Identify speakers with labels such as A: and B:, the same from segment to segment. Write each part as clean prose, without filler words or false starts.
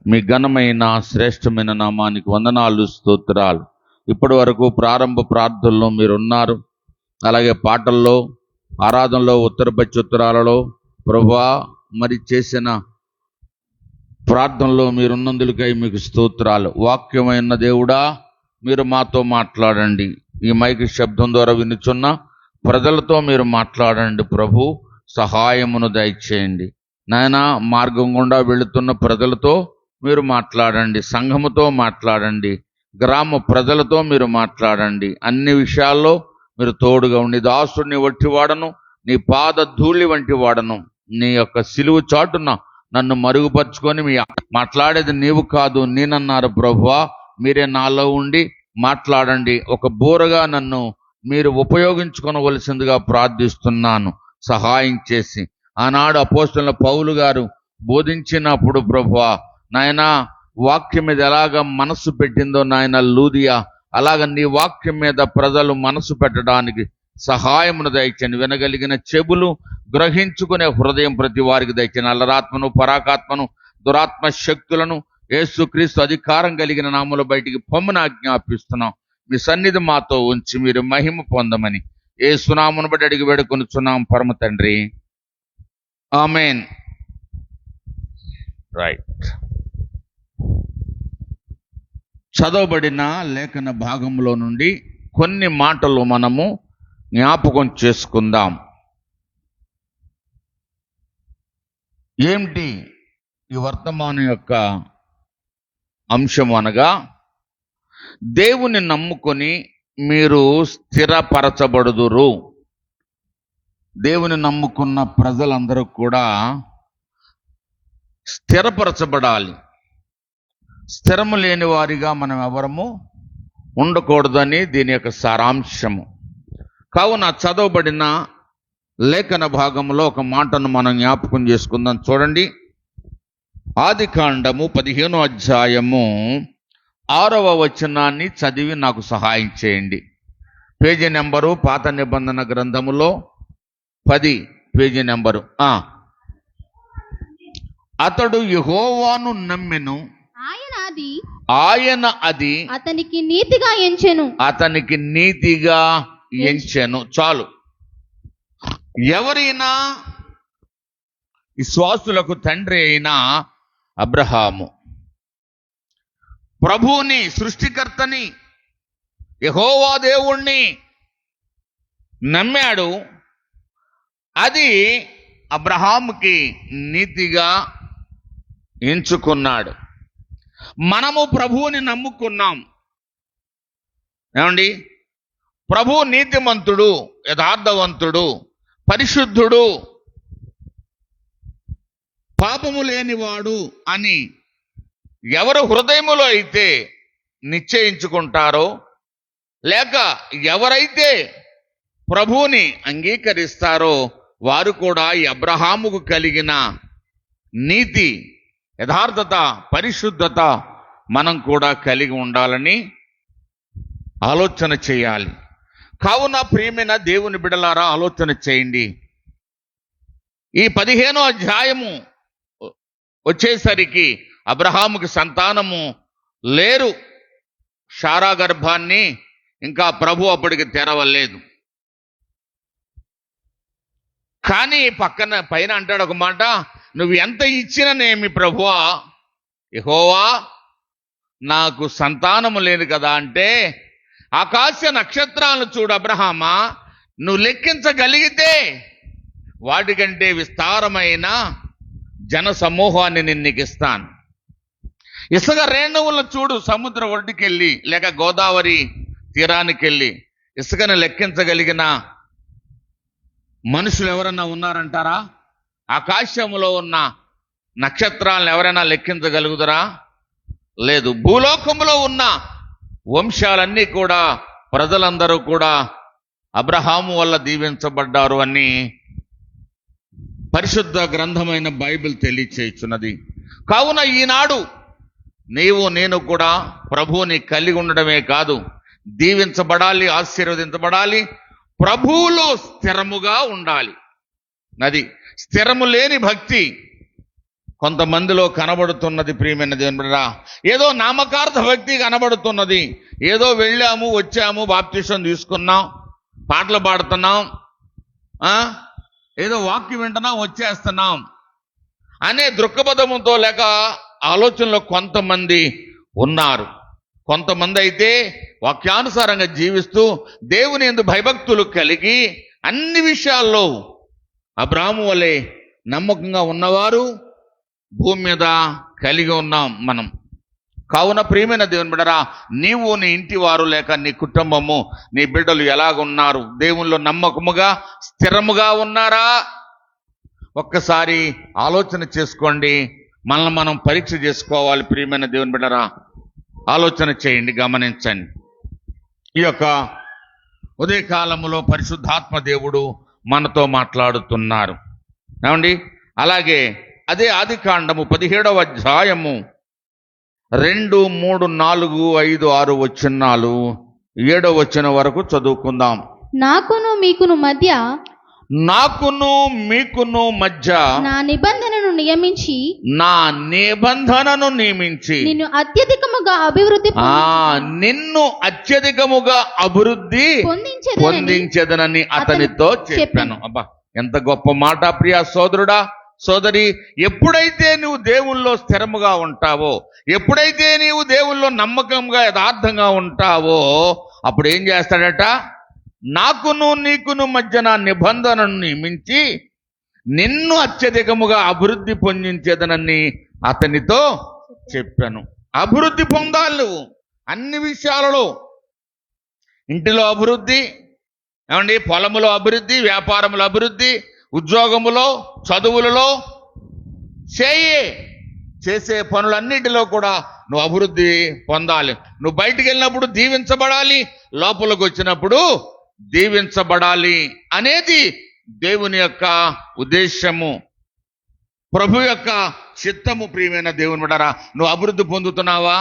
A: మీ ఘనమైన శ్రేష్టమైన నామానికి వందనాలు, స్తోత్రాలు. ఇప్పటి వరకు ప్రారంభ ప్రార్థనలో మీరున్నారు, అలాగే పాటల్లో, ఆరాధనలో, ఉత్తర ప్రత్యుత్తరాలలో ప్రభువా మరి చేసిన ప్రార్థనలో మీరున్నందులకై మీకు స్తోత్రాలు. వాక్యమైన దేవుడా, మీరు మాతో మాట్లాడండి. ఈ మైక్ శబ్దం ద్వారా వినుచున్న ప్రజలతో మీరు మాట్లాడండి ప్రభు. సహాయమును దయచేయండి నాయన. మార్గం గుండా వెళుతున్న ప్రజలతో మీరు మాట్లాడండి, సంఘముతో మాట్లాడండి, గ్రామ ప్రజలతో మీరు మాట్లాడండి. అన్ని విషయాల్లో మీరు తోడుగా ఉండి, దాసుడిని వంటి వాడను, నీ పాద ధూళి వంటి వాడను, నీ యొక్క సిలువు చాటున నన్ను మరుగుపరుచుకొని మీ మాట్లాడేది నీవు కాదు నేనన్నారు ప్రభువా. మీరే నాలో ఉండి మాట్లాడండి. ఒక బూరగా నన్ను మీరు ఉపయోగించుకొనవలసిందిగా ప్రార్థిస్తున్నాను. సహాయం చేసి ఆనాడు అపోస్తలుల పౌలు గారు బోధించినప్పుడు ప్రభువా నాయనా, వాక్యం మీద ఎలాగ మనసు పెట్టిందో నాయన లూదియా, అలాగ నీ వాక్యం మీద ప్రజలు మనసు పెట్టడానికి సహాయమును దయచండి. వినగలిగిన చెవులు, గ్రహించుకునే హృదయం ప్రతి వారికి దయచండి. అల్లరాత్మను, పరాకాత్మను, దురాత్మ శక్తులను యేసుక్రీస్తు అధికారం కలిగిన నామములో బయటికి పొమ్మని ఆజ్ఞాపిస్తున్నాం. మీ సన్నిధి మాతో ఉంచి మీరు మహిమ పొందమని యేసునామమును బట్టి అడిగి వేడుకొనుచున్నాం పరమ తండ్రి, ఆమేన్. రైట్. చదవబడిన లేఖన భాగంలో నుండి కొన్ని మాటలు మనము జ్ఞాపకం చేసుకుందాం. ఏమిటి ఈ వర్తమానం యొక్క అంశం అనగా, దేవుని నమ్ముకొని మీరు స్థిరపరచబడుదురు. దేవుని నమ్ముకున్న ప్రజలందరూ కూడా స్థిరపరచబడాలి. స్థిరము లేని వారిగా మనం ఎవరము ఉండకూడదని దీని యొక్క సారాంశము. కావున చదవబడిన లేఖన భాగంలో ఒక మాటను మనం జ్ఞాపకం చేసుకుందాం. చూడండి, ఆదికాండము 15వ అధ్యాయము 6వ వచనాన్ని చదివి నాకు సహాయం చేయండి. పేజీ నెంబరు పాత నిబంధన గ్రంథములో 10 పేజీ నెంబరు. అతడు యెహోవాను నమ్మెను, ఆయన అది
B: అతనికి నీతిగా
A: ఎంచెను. చాలు. ఎవరైనా విశ్వాసులకు తండ్రి అయిన అబ్రహాము ప్రభువుని, సృష్టికర్తని, యెహోవా దేవుణ్ణి నమ్మాడు. అది అబ్రహాముకి నీతిగా ఎంచుకున్నాడు. మనము ప్రభువుని నమ్ముకున్నాం. ఏమండి? ప్రభు నీతిమంతుడు, యథార్థవంతుడు, పరిశుద్ధుడు, పాపము లేనివాడు అని ఎవరు హృదయములో అయితే నిశ్చయించుకుంటారో, లేక ఎవరైతే ప్రభువుని అంగీకరిస్తారో వారు కూడా ఈ అబ్రహాముకు కలిగిన నీతి, యథార్థత, పరిశుద్ధత మనం కూడా కలిగి ఉండాలని ఆలోచన చేయాలి. కావున ప్రియమైన దేవుని బిడ్డలారా, ఆలోచన చేయండి. ఈ 15వ అధ్యాయము వచ్చేసరికి అబ్రహాముకి సంతానము లేరు. శారా గర్భాన్ని ఇంకా ప్రభు అప్పటికి తెరవలేదు. కానీ పైన అంటాడు ఒక మాట, నువ్వు ఎంత ఇచ్చిననేమి ప్రభువా, యెహోవా నాకు సంతానము లేదు కదా అంటే, ఆకాశ నక్షత్రాలను చూడు అబ్రహామా, నువ్వు లెక్కించగలిగితే వాటికంటే విస్తారమైన జన సమూహాన్ని నేను నీకు ఇస్తాను. ఇసుక రేణువులను చూడు, సముద్ర ఒడ్డుకెళ్ళి లేక గోదావరి తీరానికి వెళ్ళి ఇసుకను లెక్కించగలిగిన మనుషులు ఎవరన్నా ఉన్నారంటారా? ఆకాశంలో ఉన్న నక్షత్రాలను ఎవరైనా లెక్కించగలుగుతారా? లేదు. భూలోకంలో ఉన్న వంశాలన్నీ కూడా, ప్రజలందరూ కూడా అబ్రహాము వల్ల దీవించబడ్డారు అని పరిశుద్ధ గ్రంథమైన బైబిల్ తెలియచేయుచున్నది. కావున ఈనాడు నీవు నేను కూడా ప్రభువుని కలిగి ఉండడమే కాదు, దీవించబడాలి, ఆశీర్వదించబడాలి, ప్రభువులో స్థిరముగా ఉండాలి. అది స్థిరము లేని భక్తి కొంతమందిలో కనబడుతున్నది ప్రియమైన దేవుని బిడ్డలారా, ఏదో నామకార్థ భక్తి కనబడుతున్నది. ఏదో వెళ్ళాము, వచ్చాము, బాప్తిసం తీసుకున్నాం, పాటలు పాడుతున్నాం, ఏదో వాక్యం వింటున్నాం, వచ్చేస్తున్నాం అనే దృక్పథంతో లేక ఆలోచనలో కొంతమంది ఉన్నారు. కొంతమంది అయితే వాక్యానుసారంగా జీవిస్తూ దేవుని యందు భయభక్తులు కలిగి అన్ని విషయాల్లో అబ్రాహాము వలె నమ్మకంగా ఉన్నవారు భూమి మీద కలిగి ఉన్నాం మనం. కావున ప్రియమైన దేవుని బిడ్డరా, నీవు నీ ఇంటి వారు లేక నీ కుటుంబము, నీ బిడ్డలు ఎలాగున్నారు? దేవునిలో నమ్మకముగా స్థిరముగా ఉన్నారా? ఒక్కసారి ఆలోచన చేసుకోండి. మనల్ని మనం పరీక్ష చేసుకోవాలి. ప్రియమైన దేవుని బిడ్డరా, ఆలోచన చేయండి, గమనించండి. ఈ యొక్క ఉదయకాలములో పరిశుద్ధాత్మ దేవుడు మనతో మాట్లాడుతున్నారు. ఏమండి? అలాగే అదే ఆదికాండము 17వ అధ్యాయము 2, 3, 4, 5, 6 వచనాలు 7వ వచనం వరకు చదువుకుందాం.
B: నాకును మీకును మధ్య నా నిబంధనను నియమించి నిన్ను అత్యధికముగా
A: అభివృద్ధి పొందించదనని అతనితో చెప్పాను. అబ్బా, ఎంత గొప్ప మాట ప్రియ సోదరుడా, సోదరి. ఎప్పుడైతే నువ్వు దేవుల్లో స్థిరముగా ఉంటావో, ఎప్పుడైతే నీవు దేవుల్లో నమ్మకంగా యథార్థంగా ఉంటావో, అప్పుడు ఏం చేస్తాడట? నాకును నీకును మధ్య నా నిబంధనను నియమించి నిన్ను అత్యధికముగా అభివృద్ధి పొందించేదనని అతనితో చెప్పాను. అభివృద్ధి పొందాలి నువ్వు అన్ని విషయాలలో. ఇంటిలో అభివృద్ధి, ఏమండి, పొలములో అభివృద్ధి, వ్యాపారములో అభివృద్ధి, ఉద్యోగములో, చదువులలో, చేసే పనులన్నిటిలో కూడా నువ్వు అభివృద్ధి పొందాలి. నువ్వు బయటికి వెళ్ళినప్పుడు దీవించబడాలి, లోపలికి వచ్చినప్పుడు దీవించబడాలి అనేది దేవుని యొక్క ఉద్దేశము, ప్రభు యొక్క చిత్తము. ప్రియమైన దేవుని బిడ్డరా, నువ్వు అభివృద్ధి పొందుతున్నావా?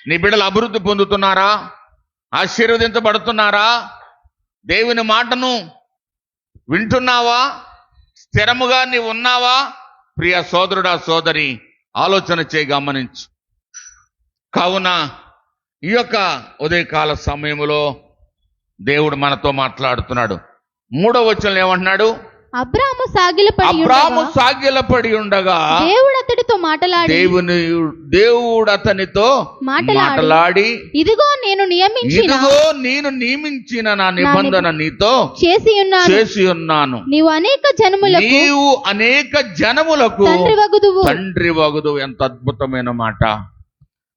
A: నీ బిడ్డలు అభివృద్ధి పొందుతున్నారా? ఆశీర్వదించబడుతున్నారా? దేవుని మాటను వింటున్నావా? స్థిరముగా నీవు ఉన్నావా? ప్రియ సోదరుడా, సోదరి, ఆలోచన చేయి, గమనించు. కావున ఈ యొక్క ఉదయకాల సమయంలో దేవుడు మనతో మాట్లాడుతున్నాడు. 3వ వచనంలో ఏమంటున్నాడు?
B: అబ్రాము
A: సాగిలపడి ఉండగా దేవుడు అతనితో మాట్లాడి,
B: ఇదిగో నేను
A: నియమించిన నా నిబంధన నీతో చేసి ఉన్నాను.
B: నీవు
A: అనేక జనములకు తండ్రి వగుదువు. ఎంత అద్భుతమైన మాట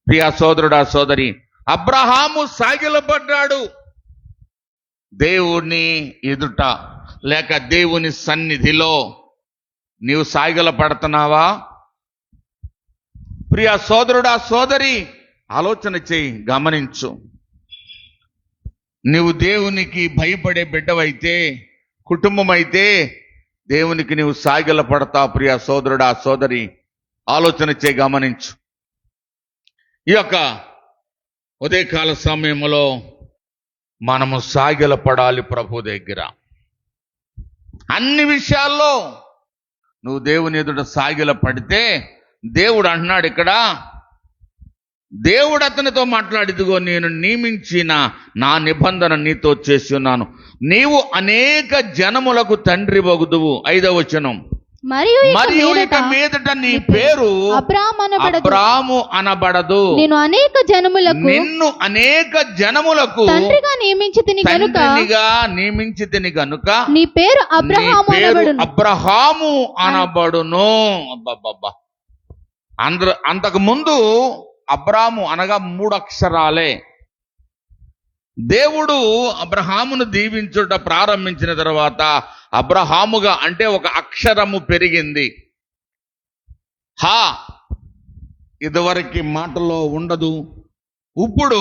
A: ప్రియ సోదరుడా, సోదరి. అబ్రహాము సాగిలపడ్డాడు. దేవుని ఎదుట లేక దేవుని సన్నిధిలో నీవు సాగిల పడుతున్నావా? ప్రియ సోదరుడా, సోదరి, ఆలోచన చేయి, గమనించు. నీవు దేవునికి భయపడే బిడ్డవైతే, కుటుంబం అయితే దేవునికి నీవు సాగిల పడతావు. ప్రియ సోదరుడా, సోదరి, ఆలోచన చేయి, గమనించు. ఈ యొక్క ఉదయకాల సమయంలో మనము సాగిల పడాలి ప్రభు దగ్గర. అన్ని విషయాల్లో నువ్వు దేవుని ఎదుట సాగిల పడితే దేవుడు అంటున్నాడు ఇక్కడ, దేవుడు అతనితో మాట్లాడిదిగో నేను నియమించిన నా నిబంధన నీతో చేసి ఉన్నాను. నీవు అనేక జనములకు తండ్రి వగుదువు. 5వ వచనం.
B: మరియు
A: ఇక మీదట నీ పేరు అబ్రాము అనబడదు.
B: నిన్ను
A: అనేక జనములకు
B: తండ్రిగా
A: నియమించితిని గనుక
B: నీ పేరు
A: అబ్రహాము అనబడును. అబ్బబ్బబ్బా, అంతకు ముందు అబ్రాము అనగా 3 అక్షరాలే. దేవుడు అబ్రహామును దీవించుట ప్రారంభించిన తర్వాత అబ్రహాముగా అంటే ఒక అక్షరము పెరిగింది. హా ఇదివరకు మాటలో ఉండదు, ఇప్పుడు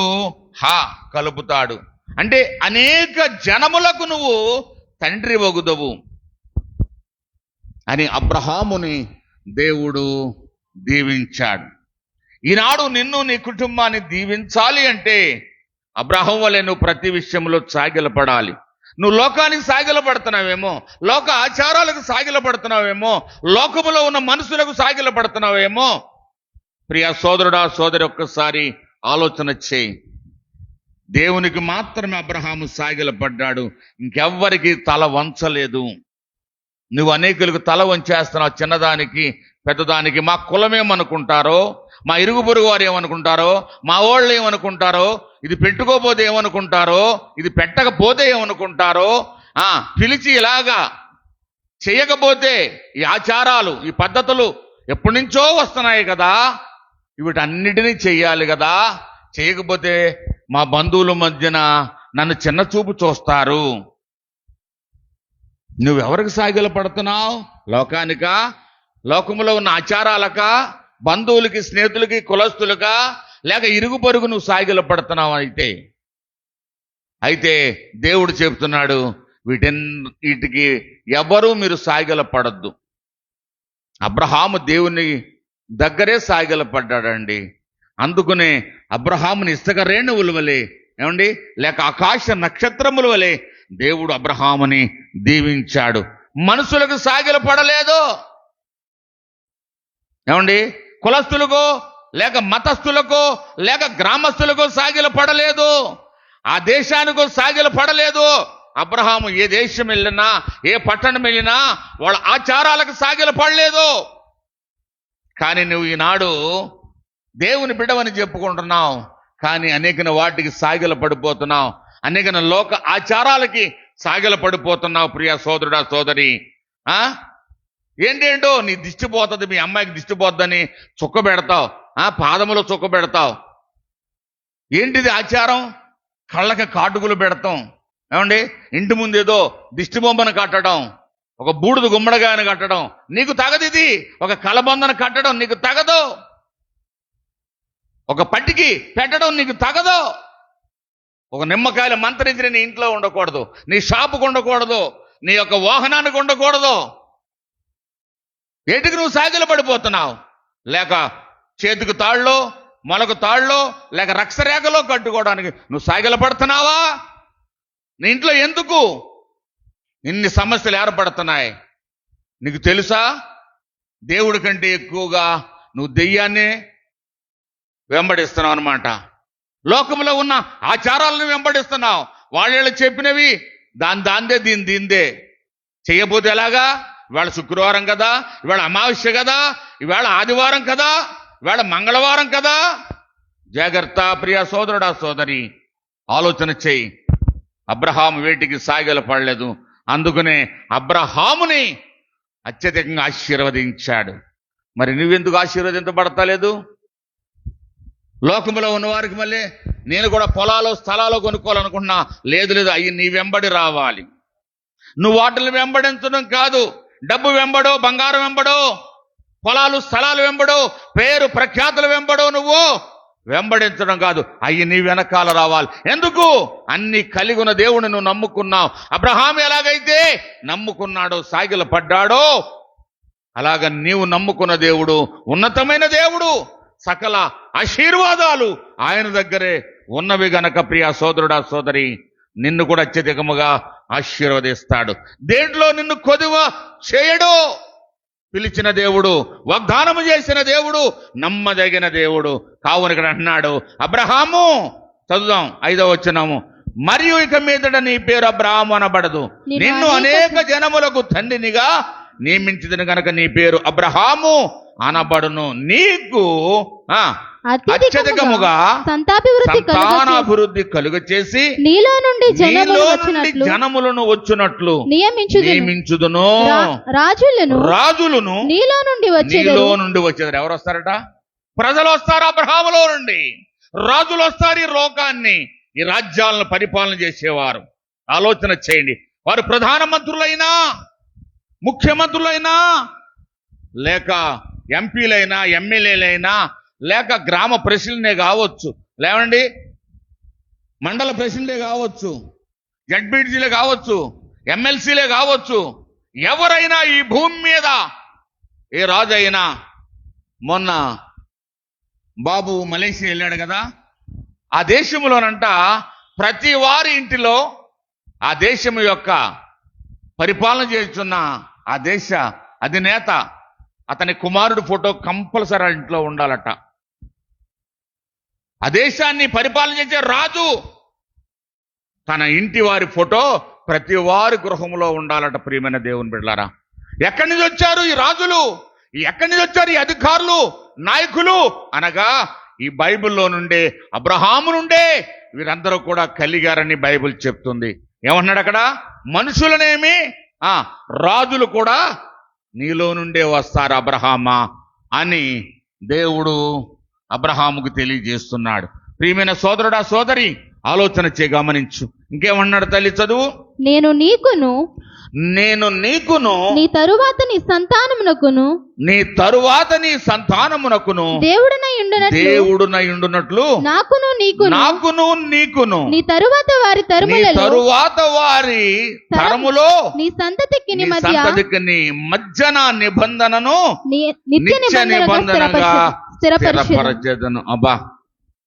A: హా కలుపుతాడు. అంటే అనేక జనములకు నువ్వు తండ్రి వగుదవు అని అబ్రహాముని దేవుడు దీవించాడు. ఈనాడు నిన్ను నీ కుటుంబాన్ని దీవించాలి అంటే అబ్రహాము వలె నువ్వు ప్రతి విషయంలో సాగిలపడాలి. నువ్వు లోకానికి సాగిల పడుతున్నావేమో, లోక ఆచారాలకు సాగిల పడుతున్నావేమో, లోకములో ఉన్న మనుషులకు సాగిల పడుతున్నావేమో. ప్రియ సోదరుడా సోదరి, ఒక్కసారి ఆలోచన చేయి. దేవునికి మాత్రమే అబ్రహాము సాగిల పడ్డాడు, ఇంకెవ్వరికి తల వంచలేదు. నువ్వు అనేకులకు తల వంచేస్తున్నావు, చిన్నదానికి పెద్దదానికి. మా కులమేమనుకుంటారో, మా ఇరుగు పొరుగు వారు ఏమనుకుంటారో, మా వాళ్ళు ఏమనుకుంటారో, ఇది పెట్టుకోపోతే ఏమనుకుంటారో, ఇది పెట్టకపోతే ఏమనుకుంటారో, పిలిచి ఇలాగా చేయకపోతే ఈ ఆచారాలు, ఈ పద్ధతులు ఎప్పటి నుంచో వస్తున్నాయి కదా, వీటన్నిటినీ చెయ్యాలి కదా, చేయకపోతే మా బంధువుల మధ్యన నన్ను చిన్న చూపు చూస్తారు. నువ్వెవరికి సాగిల పడుతున్నావు? లోకానికా? లోకములో ఉన్న ఆచారాలకా? బంధువులకి, స్నేహితులకి, కులస్తులకా? లేక ఇరుగు పొరుగు నువ్వు సాగిల పడుతున్నావు? అయితే దేవుడు చెబుతున్నాడు, వీటికి ఎవరూ మీరు సాగిల పడద్దు. అబ్రహాము దేవుని దగ్గరే సాగిల పడ్డాడండి. అందుకనే అబ్రహాముని ఇసుక రేణువుల వలె, ఏమండి, లేక ఆకాశ నక్షత్రముల వలె దేవుడు అబ్రహాముని దీవించాడు. మనుషులకు సాగిల పడలేదు, ఏమండి, కులస్తులకు లేక మతస్థులకు లేక గ్రామస్తులకు సాగిల పడలేదు, ఆ దేశానికో సాగిల పడలేదు. అబ్రహాము ఏ దేశం వెళ్ళినా, ఏ పట్టణం వెళ్ళినా వాళ్ళ ఆచారాలకు సాగిల పడలేదు. కానీ నువ్వు ఈనాడు దేవుని బిడ్డవని చెప్పుకుంటున్నావు, కానీ అనేకన వాటికి సాగిల పడిపోతున్నావు, అనేకన లోక ఆచారాలకి సాగిల పడిపోతున్నావు. ప్రియ సోదరుడా సోదరి, ఏంటేంటో నీ దిష్టి పోతుంది, మీ అమ్మాయికి దిష్టి పోద్దని చుక్క పెడతావు, పాదములో చుక్క పెడతావు. ఏంటిది ఆచారం? కళ్ళకి కాటుకులు పెడతాం, ఏమండి, ఇంటి ముందు ఏదో దిష్టి బొమ్మను కట్టడం, ఒక బూడిద గుమ్మడిగాయను కట్టడం నీకు తగదు. ఇది ఒక కలబందను కట్టడం నీకు తగదు, ఒక పట్టికి పెట్టడం నీకు తగదు, ఒక నిమ్మకాయలు మంత్రించి నీ ఇంట్లో ఉండకూడదు, నీ షాపుకు ఉండకూడదు, నీ యొక్క వాహనానికి ఉండకూడదు. ఏటికి నువ్వు సాగిల పడిపోతున్నావు? లేక చేతికి తాళ్ళో, మొలకు తాళ్ళో, లేక రక్షరేఖలో కట్టుకోవడానికి నువ్వు సాగిల పడుతున్నావా? నీ ఇంట్లో ఎందుకు ఇన్ని సమస్యలు ఏర్పడుతున్నాయి? నీకు తెలుసా? దేవుడి కంటే ఎక్కువగా నువ్వు దెయ్యాన్ని వెంబడిస్తున్నావు అన్నమాట. లోకంలో ఉన్న ఆచారాలను వెంబడిస్తున్నావు. వాళ్ళు చెప్పినవి దాందే దీందే చెయ్యబోతే ఎలాగా? ఇవాళ శుక్రవారం కదా, ఇవాళ అమావాస్య కదా, ఇవాళ ఆదివారం కదా, ఇవాళ మంగళవారం కదా. జాగ్రత్త ప్రియ సోదరుడా సోదరి, ఆలోచన చెయ్యి. అబ్రహాము వేటికి సాగిల పడలేదు, అందుకనే అబ్రహాముని అత్యధికంగా ఆశీర్వదించాడు. మరి నువ్వెందుకు ఆశీర్వదించబడతలేదు? లోకములో ఉన్నవారికి మళ్ళీ నేను కూడా పొలాలు స్థలాలు కొనుక్కోవాలనుకున్నా, లేదు అవి నీ వెంబడి రావాలి. నువ్వు వాటిని వెంబడించడం కాదు, డబ్బు వెంబడో, బంగారం వెంబడో, పొలాలు స్థలాలు వెంబడో, పేరు ప్రఖ్యాతులు వెంబడో నువ్వు వెంబడించడం కాదు, అవి నీ వెనకాల రావాలి. ఎందుకు? అన్ని కలిగి ఉన్న దేవుడిని నువ్వు నమ్ముకున్నావు. అబ్రహాము ఎలాగైతే నమ్ముకున్నాడో, సాగిల పడ్డాడో, అలాగ నీవు నమ్ముకున్న దేవుడు ఉన్నతమైన దేవుడు. సకల ఆశీర్వాదాలు ఆయన దగ్గరే ఉన్నవి గనక ప్రియ సోదరుడా సోదరి, నిన్ను కూడా అత్యధికముగా ఆశీర్వదిస్తాడు. దేంట్లో నిన్ను కొదువ చేయడు. పిలిచిన దేవుడు, వాగ్దానము చేసిన దేవుడు, నమ్మదగిన దేవుడు. కావున ఇక్కడ అంటున్నాడు, అబ్రహాము, చదువుదాం 5వ వచనము, మరియు ఇక మీదట నీ పేరు అబ్రహాము అనబడదు, నిన్ను అనేక జనములకు తండ్రినిగా నియమించదని గనక నీ పేరు అబ్రహాము అనబడును. నీకు అత్యధికముగా సంతానాభివృద్ధి కలుగ చేసి నీలో నుండి జనములను వచ్చినట్లు నియమించుదును. రాజులను నీలో నుండి వచ్చేదారు. ఎవరు వస్తారట? ప్రజలు వస్తారు అబ్రహాములో నుండి. రాజులు వస్తారు ఈ లోకాన్ని, ఈ రాజ్యాలను పరిపాలన చేసేవారు. ఆలోచన చేయండి. వారు ప్రధానమంత్రులైనా, ముఖ్యమంత్రులైనా, లేక ఎంపీలైనా, ఎమ్మెల్యేలైనా, లేక గ్రామ ప్రెసిడెంట్లే కావచ్చు, లేవండి మండల ప్రెసిడెంట్లే కావచ్చు, జడ్పీటీసీలే కావచ్చు, ఎమ్మెల్సీలే కావచ్చు, ఎవరైనా ఈ భూమి మీద ఏ రాజు అయినా. మొన్న బాబు మలేషియా వెళ్ళాడు కదా, ఆ దేశంలోనంట ప్రతి వారి ఇంటిలో ఆ దేశం యొక్క పరిపాలన చేస్తున్న ఆ దేశ అధినేత అతని కుమారుడు ఫోటో కంపల్సరీ ఆ ఇంట్లో ఉండాలట. ఆ దేశాన్ని పరిపాలన చేసే రాజు తన ఇంటి వారి ఫోటో ప్రతి వారి గృహంలో ఉండాలట. ప్రియమైన దేవుని బిడ్డలారా, ఎక్కడి నుంచి వచ్చారు ఈ రాజులు, ఎక్కడి నుంచి వచ్చారు ఈ అధికారులు, నాయకులు అనగా ఈ బైబిల్లో నుండే, అబ్రహాము నుండే వీరందరూ కూడా కలిగారని బైబిల్ చెప్తుంది. ఏమన్నాడు అక్కడ? మనుషులనేమి రాజులు కూడా నీలో నుండే వస్తారు అబ్రహామా అని దేవుడు అబ్రహాముకు తెలియజేస్తున్నాడు. ప్రియమైన సోదరుడా, సోదరి, ఆలోచన గమనించు. ఇంకేమన్నాడు తల్లి? చదువు.
B: నేను నీకును నీ తరువాత నీ సంతానమునకును దేవుడునై ఉండునట్లు నాకును నీకును నీ తరువాత వారి తరములో నీ సంతతికి మధ్యన నిబంధనను నిత్య నిబంధనగా స్థిరపరచెదను. అబ్బా,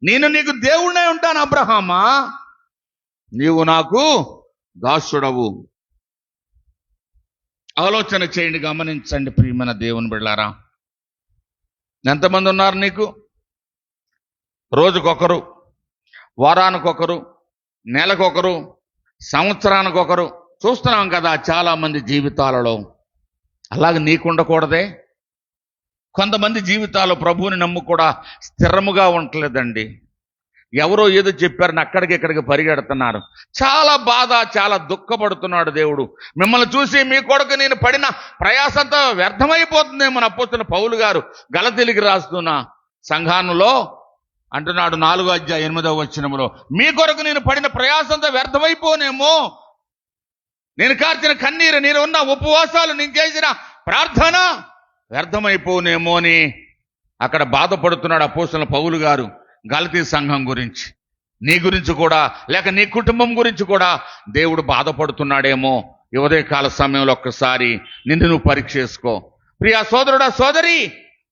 B: నేను నీకు దేవుడినై ఉంటాను అబ్రహామా, నీవు నాకు దాసుడవు. ఆలోచన చేయండి, గమనించండి ప్రియమైన దేవుని బిడ్డలారా. ఎంతమంది ఉన్నారు నీకు? రోజుకొకరు, వారానికొకరు, నెలకొకరు, సంవత్సరానికొకరు చూస్తున్నాం కదా చాలా మంది జీవితాలలో. అలాగే నీకు ఉండకూడదే? కొంతమంది జీవితాలు ప్రభువుని నమ్ము కూడా స్థిరముగా ఉండలేదండి. ఎవరో ఏదో చెప్పారని అక్కడికి ఇక్కడికి పరిగెడుతున్నారు. చాలా బాధ, చాలా దుఃఖపడుతున్నాడు దేవుడు. మిమ్మల్ని చూసి మీ కొడుకు నేను పడిన ప్రయాసంతో వ్యర్థమైపోతుందేమో అపోస్తలుడైన పౌలు గారు గలతీయులకు రాస్తున్న సంఘానులో అంటున్నాడు, 4:8 మీ కొరకు నేను పడిన ప్రయాసంతో వ్యర్థమైపోనేమో, నేను కార్చిన కన్నీరు, నేను ఉన్న ఉపవాసాలు, నేను చేసిన ప్రార్థన వ్యర్థమైపోనేమో అని అక్కడ బాధపడుతున్నాడు అపోస్తలుడైన పౌలు గారు గలతీ సంఘం గురించి. నీ గురించి కూడా, లేక నీ కుటుంబం గురించి కూడా దేవుడు బాధపడుతున్నాడేమో. ఈ ఉదయకాల సమయంలో ఒక్కసారి నిన్ను నువ్వు పరీక్ష చేసుకో. ప్రియా సోదరుడా, సోదరి,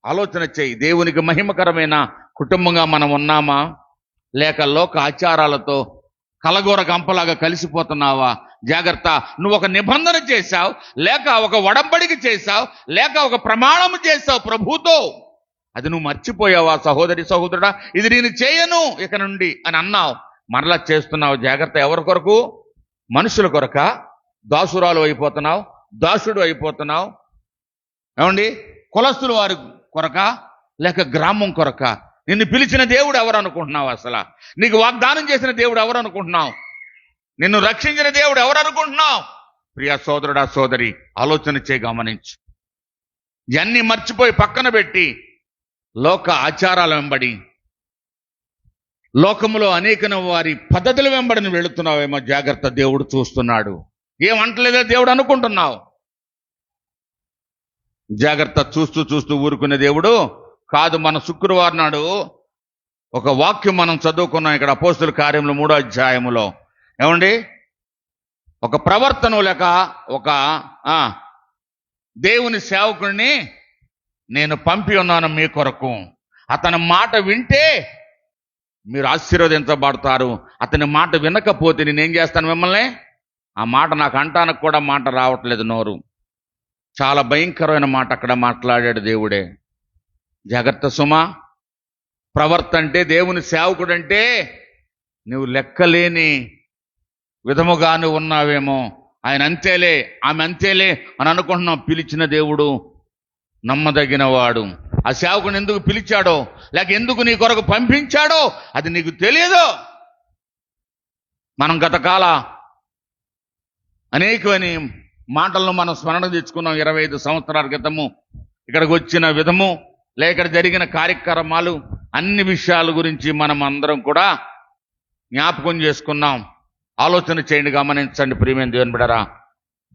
B: ఆలోచన చేయి. దేవునికి మహిమకరమైన కుటుంబంగా మనం ఉన్నామా, లేక లోక ఆచారాలతో కలగూర గంపలాగా కలిసిపోతున్నావా? జాగ్రత్త. నువ్వు ఒక నిబంధన చేశావు, లేక ఒక ఒడంబడిక చేశావు, లేక ఒక ప్రమాణం చేశావు ప్రభుతో, అది నువ్వు మర్చిపోయావా సహోదరి, సహోదరుడా? ఇది నేను చేయను ఇక నుండి అని అన్నావు, మరలా చేస్తున్నావు. జాగ్రత్త. ఎవరి కొరకు? మనుషుల కొరక? దాసురాలు అయిపోతున్నావు, దాసుడు అయిపోతున్నావు. ఏమండి? కులస్తులు వారి కొరక, లేక గ్రామం కొరక? నిన్ను పిలిచిన దేవుడు ఎవరు అనుకుంటున్నావు? అసలు నీకు వాగ్దానం చేసిన దేవుడు ఎవరు అనుకుంటున్నావు? నిన్ను రక్షించిన దేవుడు ఎవరు అనుకుంటున్నావు? ప్రియ సోదరుడా, సోదరి, ఆలోచన గమనించు. ఇవన్నీ మర్చిపోయి పక్కన పెట్టి లోక ఆచారాల వెంబడి, లోకములో అనేక వారి పద్ధతుల వెంబడిని వెళుతున్నావేమో. జాగ్రత్త. దేవుడు చూస్తున్నాడు. ఏమంటలేదో దేవుడు అనుకుంటున్నావు. జాగ్రత్త. చూస్తూ చూస్తూ ఊరుకునే దేవుడు కాదు. మన శుక్రవారం నాడు ఒక వాక్యం మనం చదువుకున్నాం ఇక్కడ అపోస్తలుల కార్యములు 3వ అధ్యాయములో. ఏమండి? ఒక ప్రవర్తన లేక ఒక దేవుని సేవకుడిని నేను పంపి ఉన్నాను మీ కొరకు. అతని మాట వింటే మీరు ఆశీర్వదించబడతారు. అతని మాట వినకపోతే నేనేం చేస్తాను మిమ్మల్ని? ఆ మాట నాకు అంటానికి కూడా మాట రావట్లేదు నోరు. చాలా భయంకరమైన మాట అక్కడ మాట్లాడాడు దేవుడే. జాగ్రత్త సుమా. ప్రవర్త అంటే, దేవుని సేవకుడు అంటే నువ్వు లెక్కలేని విధముగా నువ్వు ఉన్నావేమో. ఆయన అంతేలే, ఆమె అంతేలే అని అనుకుంటున్నావు. పిలిచిన దేవుడు నమ్మదగిన వాడు. ఆ సేవకుని ఎందుకు పిలిచాడో, లేక ఎందుకు నీ కొరకు పంపించాడో అది నీకు తెలియదు. మనం గతకాల అనేకమైన మాటలను మనం స్మరణ తెచ్చుకున్నాం. 25 సంవత్సరాల క్రితము ఇక్కడికి వచ్చిన విధము, లేక ఇక్కడ జరిగిన కార్యక్రమాలు, అన్ని విషయాల గురించి మనం అందరం కూడా జ్ఞాపకం చేసుకున్నాం. ఆలోచన చేయండి, గమనించండి ప్రియమైన దేవుని బిడ్డలారా.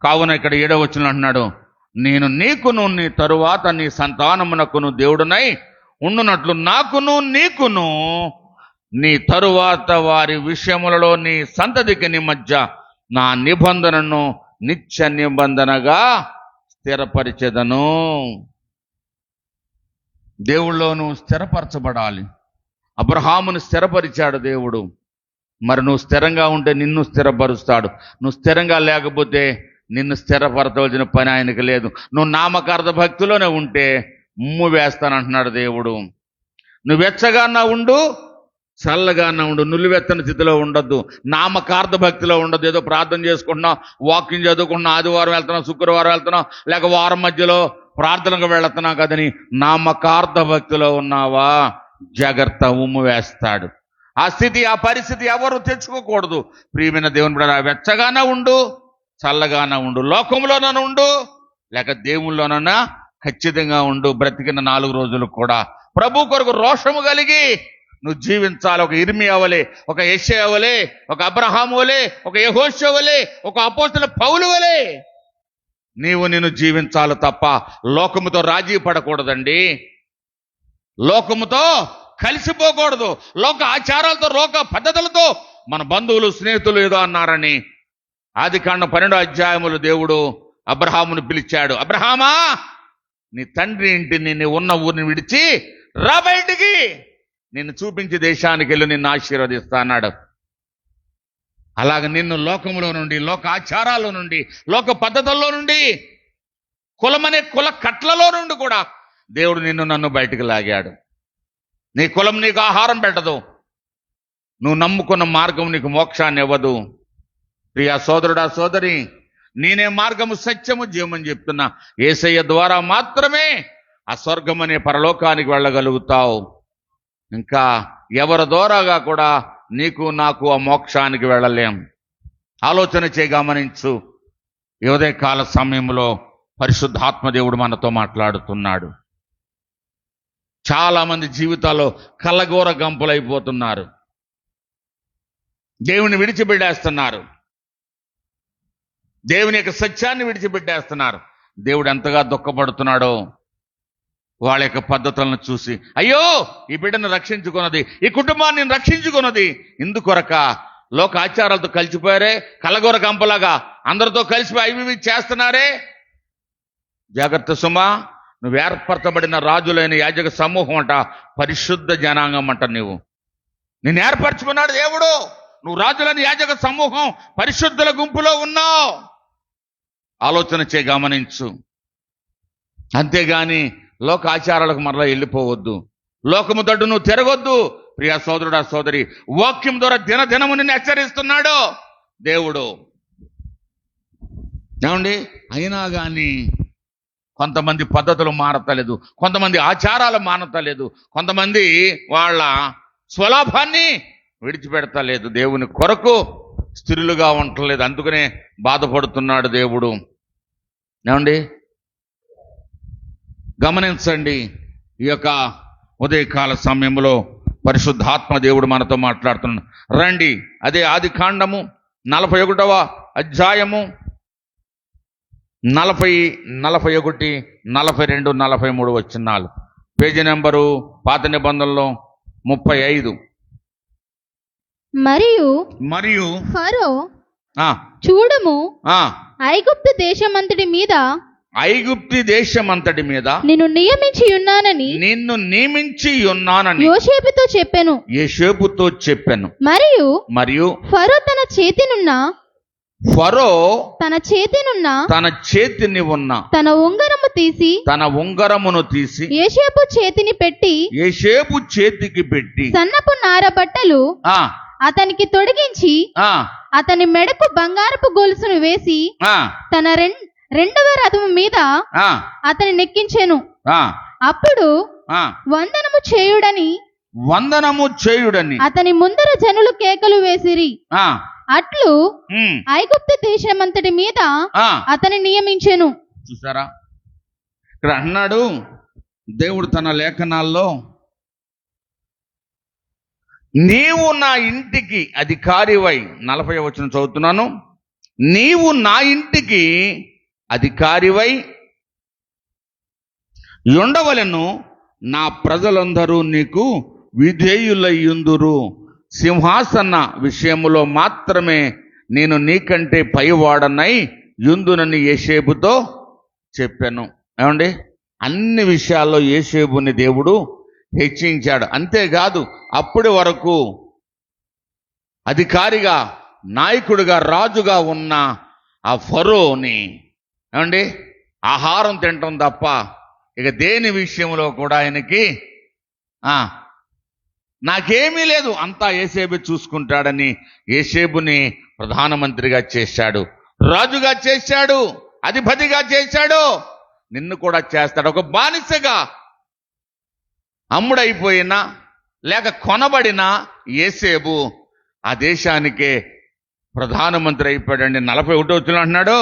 B: కావున ఇక్కడ 7వ వచనం అంటున్నాడు, నేను నీకును నీ తరువాత నీ సంతానమునకును దేవుడునై ఉండునట్లు నాకును నీకును నీ తరువాత వారి విషయములలో నీ సంతతికి నీ మధ్య నా నిబంధనను నిత్య నిబంధనగా స్థిరపరిచెదను. దేవుళ్ళోను స్థిరపరచబడాలి. అబ్రహామును స్థిరపరిచాడు దేవుడు. మరి నువ్వు స్థిరంగా ఉంటే నిన్ను స్థిరపరుస్తాడు. నువ్వు స్థిరంగా లేకపోతే నిన్ను స్థిరపరచవలసిన పని ఆయనకి లేదు. నువ్వు నామకార్థ భక్తిలోనే ఉంటే ఉమ్ము వేస్తానంటున్నాడు దేవుడు. నువ్వు వెచ్చగానా ఉండు, చల్లగానా ఉండు, నులివెత్తని స్థితిలో ఉండొద్దు, నామకార్థ భక్తిలో ఉండొద్దు. ఏదో ప్రార్థన చేసుకుంటున్నావు, వాకింగ్ చదువుకుంటున్నావు, ఆదివారం వెళ్తున్నావు, శుక్రవారం వెళ్తున్నావు, లేక వారం మధ్యలో ప్రార్థనకు వెళుతున్నావు కదని నామకార్థ భక్తిలో ఉన్నావా? జాగ్రత్త, ఉమ్ము వేస్తాడు. ఆ స్థితి, ఆ పరిస్థితి ఎవరు తెచ్చుకోకూడదు. ప్రియమైన దేవుని బిడ్డ, వెచ్చగానే ఉండు, చల్లగానే ఉండు, లోకంలోనూ ఉండు, లేక దేవుళ్ళలోనన్నా ఖచ్చితంగా ఉండు. బ్రతికిన 4 రోజులు కూడా ప్రభు కొరకు రోషము కలిగి నువ్వు జీవించాలి. ఒక ఇర్మియా వలె, ఒక యెషయా వలె, ఒక అబ్రహాము వలె, ఒక యెహోషువ వలె, ఒక అపోస్తలుడైన పౌలు వలె నిన్ను జీవించాలి తప్ప లోకముతో రాజీ పడకూడదండి. లోకముతో కలిసిపోకూడదు. లోక ఆచారాలతో, లోక పద్ధతులతో మన బంధువులు, స్నేహితులు ఏదో అన్నారని ఆదికాండం 12వ అధ్యాయములు దేవుడు అబ్రహామును పిలిచాడు. అబ్రహామా, నీ తండ్రి ఇంటిని, నీ ఉన్న ఊరిని విడిచి రా బయటికి, నిన్ను చూపించి దేశానికి వెళ్ళి నిన్ను ఆశీర్వదిస్తా అన్నాడు. అలాగ నిన్ను లోకములో నుండి, లోక ఆచారాల నుండి, లోక పద్ధతుల్లో నుండి, కులమనే కుల కట్లలో నుండి కూడా దేవుడు నన్ను బయటికి లాగాడు. నీ కులం నీకు ఆహారం పెట్టదు, నువ్వు నమ్ముకున్న మార్గం నీకు మోక్షాన్ని ఇవ్వదు. ప్రియా సోదరుడా, సోదరి, నేనే మార్గము, సత్యము, జీవమని చెప్తున్నా. యేసయ్య ద్వారా మాత్రమే ఆ స్వర్గం అనే పరలోకానికి వెళ్ళగలుగుతావు. ఇంకా ఎవరి ద్వారాగా కూడా నీకు నాకు ఆ మోక్షానికి వెళ్ళలేం. ఆలోచన చేయి, గమనించు. ఈ ఉదయకాల సమయంలో పరిశుద్ధాత్మ దేవుడు మనతో మాట్లాడుతున్నాడు. చాలా మంది జీవితాల్లో కల్లగోర గంపులైపోతున్నారు, దేవుని విడిచిపెట్టేస్తున్నారు, దేవుని యొక్క సత్యాన్ని విడిచిపెట్టేస్తున్నారు. దేవుడు ఎంతగా దుఃఖపడుతున్నాడో వాళ్ళ యొక్క పద్ధతులను చూసి. అయ్యో, ఈ బిడ్డను రక్షించుకున్నది, ఈ కుటుంబాన్ని రక్షించుకున్నది ఇందుకొరక లోక ఆచారాలతో కలిసిపోయారే, కలగోర గంపలాగా అందరితో కలిసిపోయి ఇవి చేస్తున్నారే. జాగ్రత్త సుమా, నువ్వు ఏర్పరచబడిన రాజులైన యాజక సమూహం అంట, పరిశుద్ధ జనాంగం అంట. నిన్ను ఏర్పరచుకున్నాడు దేవుడు. నువ్వు రాజులైన యాజక సమూహం, పరిశుద్ధుల గుంపులో ఉన్నావు. ఆలోచన చేయి, గమనించు. అంతేగాని లోక ఆచారాలకు మరలా వెళ్ళిపోవద్దు, లోకము తట్టు నువ్వు తిరగొద్దు. ప్రియా సోదరుడా, సోదరి, వాక్యం ద్వారా దినదినము నిన్ను హెచ్చరిస్తున్నాడు దేవుడు. ఏమండి, అయినా కానీ కొంతమంది పద్ధతులు మారతలేదు, కొంతమంది ఆచారాలు మానతలేదు, కొంతమంది వాళ్ళ స్వలాభాన్ని విడిచిపెడతలేదు, దేవుని కొరకు స్థిరులుగా ఉండలేదు. అందుకనే బాధపడుతున్నాడు దేవుడు. ఏమండి, గమనించండి. ఈ యొక్క ఉదయకాల సమయంలో పరిశుద్ధాత్మ దేవుడు మనతో మాట్లాడుతున్నాడు. రండి, అదే ఆదికాండము 41వ అధ్యాయము 40, 41, 42, 43 వచనాలు. పేజీ నెంబరు పాత నిబంధనలో 35.
C: మరియు ఫరో, చూడుము, ఐగుప్తు దేశమంతటి మీద నిన్ను నియమించి ఉన్నానని యోసేపుతో చెప్పెను. మరియు ఫరో తన చేతిని ఉన్న తన ఉంగరమును తీసి యోసేపు చేతికి పెట్టి సన్నపు నార బట్టలు అతనికి తొడిగించి అతని మెడకు బంగారపు గొలుసును వేసి తన రెండవ రథము మీద అతని నెక్కించెను. అప్పుడు వందనము చేయుడని అతని ముందర జనులు కేకలు వేసిరి. అట్లు ఐగుప్తు దేశమంతటి మీద అతని నియమించెను.
B: చూసారా, ఇక్కడ అన్నాడు దేవుడు తన లేఖనాల్లో, నీవు నా ఇంటికి అధికారివై, 40వ వచనం చదువుతున్నాను, నీవు నా ఇంటికి అధికారివై ఉండవలెను, నా ప్రజలందరూ నీకు విధేయులయ్యుందురు, సింహాసన విషయములో మాత్రమే నేను నీకంటే పైవాడనై యుందునని యోసేపుతో చెప్పాను. ఏమండి, అన్ని విషయాల్లో యోసేపుని దేవుడు హెచ్చించాడు. అంతేకాదు, అప్పటి వరకు
A: అధికారిగా, నాయకుడిగా, రాజుగా ఉన్న ఆ ఫరోని ఏమండి ఆహారం తినటం తప్ప ఇక దేని విషయంలో కూడా ఆయనకి నాకేమీ లేదు, అంతా యేసేబు చూసుకుంటాడని యేసేబుని ప్రధానమంత్రిగా చేశాడు, రాజుగా చేశాడు, అధిపతిగా చేశాడు. నిన్ను కూడా చేస్తాడు. ఒక బానిసగా అమ్ముడైపోయినా లేక కొనబడిన యేసేబు ఆ దేశానికే ప్రధానమంత్రి అయిపోయాడండి. 41వ వచనం అంటున్నాడు,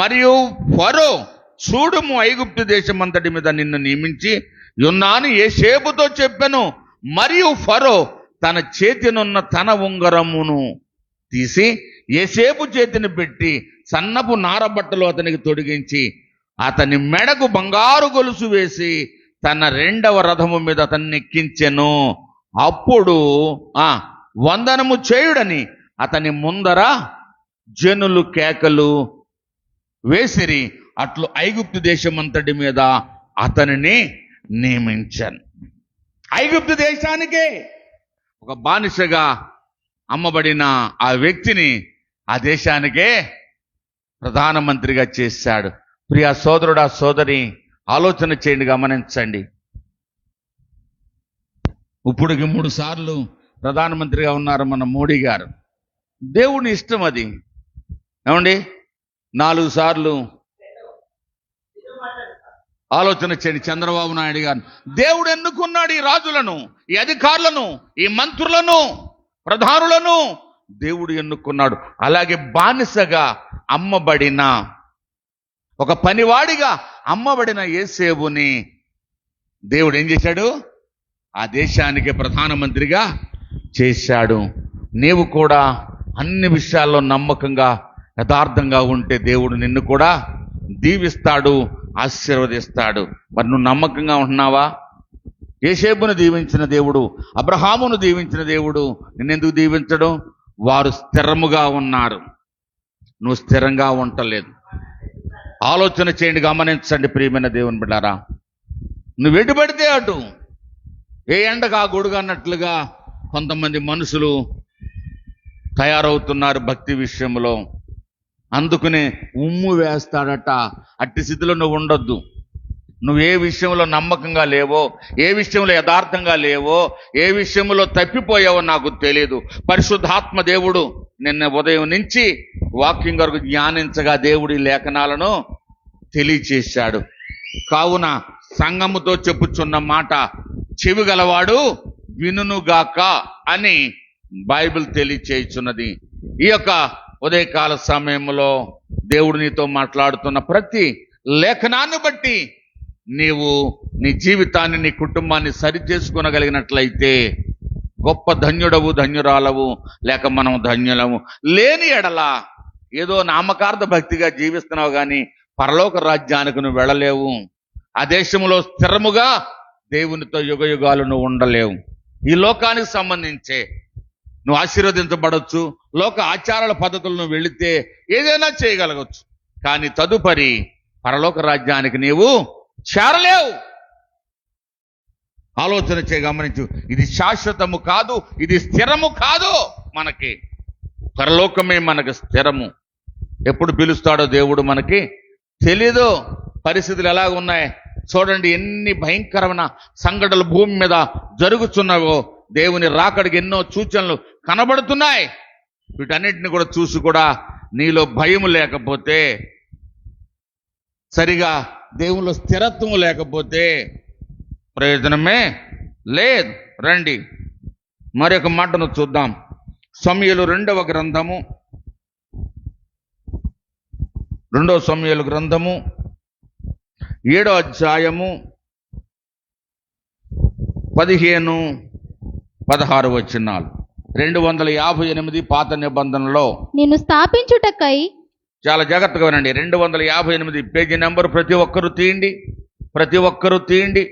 A: మరియు ఫరో చూడుము ఐగుప్తు దేశం అంతటి మీద నిన్ను నియమించి యున్నాను యేసేబుతో చెప్పెను. మరియు ఫరో తన చేతినున్న తన ఉంగరమును తీసి యేసేబు చేతిని పెట్టి సన్నపు నారబట్టలు అతనికి తొడిగించి అతని మెడకు బంగారు గొలుసు వేసి తన 2వ రథము మీద అతన్ని ఎక్కించెను. అప్పుడు వందనము చేయుడని అతని ముందర జనులు కేకలు వేసిరి. అట్లు ఐగుప్తు దేశమంతటి మీద అతనిని నియమించాను. ఐగుప్తు దేశానికే ఒక బానిసగా అమ్మబడిన ఆ వ్యక్తిని ఆ దేశానికే ప్రధానమంత్రిగా చేశాడు. ప్రియ సోదరుడా, సోదరి, ఆలోచన చేయండి, గమనించండి. ఇప్పుడుకి 3 సార్లు ప్రధానమంత్రిగా ఉన్నారు మన మోడీ గారు. దేవుని ఇష్టం అది. ఏమండి 4 సార్లు ఆలోచన చేయండి. చంద్రబాబు నాయుడు గారు దేవుడు ఎన్నుకున్నాడు ఈ రాజులను, ఈ అధికారులను, ఈ మంత్రులను, ప్రధానులను దేవుడు ఎన్నుకున్నాడు. అలాగే బానిసగా అమ్మబడిన ఒక పనివాడిగా అమ్మబడిన యేసేబుని దేవుడు ఏం చేశాడు? ఆ దేశానికి ప్రధానమంత్రిగా చేశాడు. నీవు కూడా అన్ని విషయాల్లో నమ్మకంగా, యథార్థంగా ఉంటే దేవుడు నిన్ను కూడా దీవిస్తాడు, ఆశీర్వదిస్తాడు. మరి నువ్వు నమ్మకంగా ఉంటున్నావా? యేసేబును దీవించిన దేవుడు, అబ్రహామును దీవించిన దేవుడు నిన్నెందుకు దీవించడం? వారు స్థిరముగా ఉన్నారు, నువ్వు స్థిరంగా ఉండలేదు. ఆలోచన చేయండి, గమనించండి ప్రియమైన దేవుని బిడ్డారా. నువ్వు ఎటు పడితే అటు, ఏ ఎండగా గొడుగు అన్నట్లుగా కొంతమంది మనుషులు తయారవుతున్నారు భక్తి విషయంలో. అందుకనే ఉమ్ము వేస్తాడట. అట్టి స్థితిలో నువ్వు ఉండొద్దు. నువ్వు ఏ విషయంలో నమ్మకంగా లేవో, ఏ విషయంలో యథార్థంగా లేవో, ఏ విషయంలో తప్పిపోయావో నాకు తెలియదు. పరిశుద్ధాత్మ దేవుడు నిన్న ఉదయం నుంచి వాక్యం వరకు ధ్యానించగా దేవుడి లేఖనాలను తెలియచేశాడు. కావున సంఘముతో చెప్పుచున్న మాట చెవి గలవాడు వినుగాక అని బైబిల్ తెలియచేయుచున్నది. ఈ యొక్క ఉదయకాల సమయంలో దేవుడు నీతో మాట్లాడుతున్న ప్రతి లేఖనాన్ని బట్టి నీవు నీ జీవితాన్ని, నీ కుటుంబాన్ని సరి చేసుకోగలిగినట్లయితే గొప్ప ధన్యుడవు, ధన్యురాలవు. లేక మనం ధన్యులము. లేని ఎడల ఏదో నామకార్థ భక్తిగా జీవిస్తున్నావు కానీ పరలోక రాజ్యానికి నువ్వు వెళ్ళలేవు. ఆ దేశంలో స్థిరముగా దేవునితో యుగయుగాలు నువ్వు ఉండలేవు. ఈ లోకానికి సంబంధించే నువ్వు ఆశీర్వదించబడవచ్చు, లోక ఆచారాల పద్ధతులు నువ్వు వెళితే ఏదైనా చేయగలగచ్చు, కానీ తదుపరి పరలోక రాజ్యానికి నీవు చేరలేవు. ఆలోచన గమనించు. ఇది శాశ్వతము కాదు, ఇది స్థిరము కాదు. మనకి పరలోకమే మనకు స్థిరము. ఎప్పుడు పిలుస్తాడో దేవుడు మనకి తెలీదు. పరిస్థితులు ఎలాగ ఉన్నాయి చూడండి. ఎన్ని భయంకరమైన సంఘటనలు భూమి మీద జరుగుతున్నావో. దేవుని రాకడికి ఎన్నో సూచనలు కనబడుతున్నాయి. వీటన్నిటిని కూడా చూసి కూడా నీలో భయం లేకపోతే, సరిగా దేవునిలో స్థిరత్వం లేకపోతే ప్రయోజనమే లేదు. రండి మరొక మాటను చూద్దాం. సమూయేలు 2వ గ్రంథము, 2వ సమూయేలు గ్రంథము 7వ అధ్యాయము 15-16 వచనాలు. 258 పాత నిబంధనలో
C: నిన్ను స్థాపించుటకై,
A: చాలా జాగ్రత్తగా వినండి. 258 పేజీ నెంబర్ ప్రతి ఒక్కరూ తీయండి, ప్రతి ఒక్కరూ తీయండి.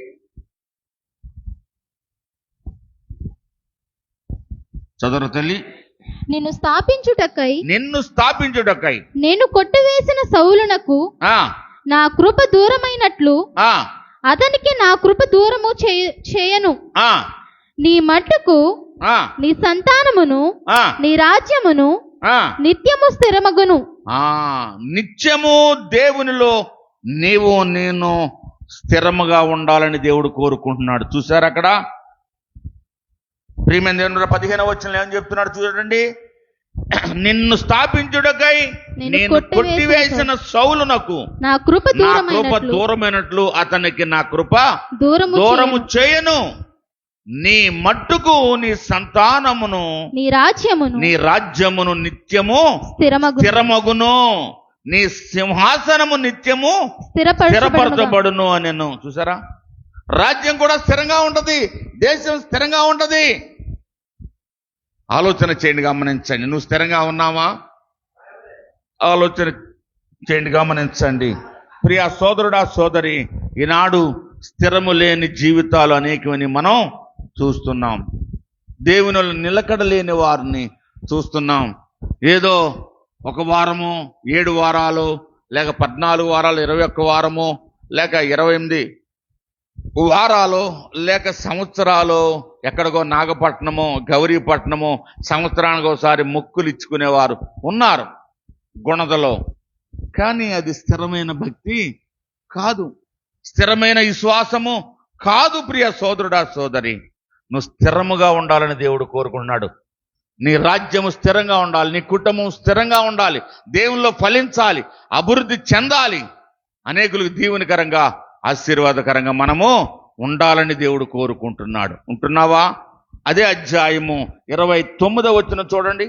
A: చదువు తల్లి.
C: నిన్ను స్థాపించుటకై నేను కొట్టివేసిన సౌలునకు నా కృప దూరమైనట్లు అతనికి నా కృప దూరము చేయను. నీ మట్టుకు
A: ఆ,
C: నీ సంతానమును
A: ఆ,
C: నీ రాజ్యమును
A: ఆ.
C: నిత్యము స్థిరమగును.
A: నిత్యము దేవునిలో నీవు నేను స్థిరముగా ఉండాలని దేవుడు కోరుకుంటున్నాడు. చూసారు అక్కడ ప్రియమైన దేవుని 15వ వచనంలో ఏమని చెప్తున్నాడు చూడండి. నిన్ను స్థాపించుటకై నేను కొట్టివేసిన సౌలునకు
C: నా కృప
A: నా కృప దూరమైనట్లు అతనికి నా కృప దూరము చేయను. నీ మట్టుకు నీ సంతానమును
C: నీ రాజ్యమును
A: నిత్యము స్థిరమగును. నీ సింహాసనము నిత్యము స్థిరపరచబడును అనెను. చూసారా, రాజ్యం కూడా స్థిరంగా ఉంటది, దేశం స్థిరంగా ఉంటది. ఆలోచన చేయండి, గమనించండి. నువ్వు స్థిరంగా ఉన్నావా? ఆలోచన చేయండి, గమనించండి. ప్రియ సోదరుడా సోదరి, ఈనాడు స్థిరము లేని జీవితాలు అనేకమని మనం చూస్తున్నాం. దేవుని నిలకడ లేని వారిని చూస్తున్నాం. ఏదో ఒక వారము, 7 వారాలు, లేక 14 వారాలు, 21 వారము, లేక 28 వారాలు, లేక సంవత్సరాలు, ఎక్కడికో నాగపట్నము, గౌరీపట్నము సంవత్సరానికి ఒకసారి మొక్కులు ఇచ్చుకునేవారు ఉన్నారు గుణదలో. కానీ అది స్థిరమైన భక్తి కాదు, స్థిరమైన విశ్వాసము కాదు. ప్రియ సోదరుడా సోదరి, నువ్వు స్థిరముగా ఉండాలని దేవుడు కోరుకుంటున్నాడు. నీ రాజ్యము స్థిరంగా ఉండాలి, నీ కుటుంబం స్థిరంగా ఉండాలి, దేవునిలో ఫలించాలి, అభివృద్ధి చెందాలి, అనేకులకు దీవెనకరంగా ఆశీర్వాదకరంగా మనము ఉండాలని దేవుడు కోరుకుంటున్నాడు. ఉంటున్నావా? అదే అధ్యాయము 29వ వచనం చూడండి.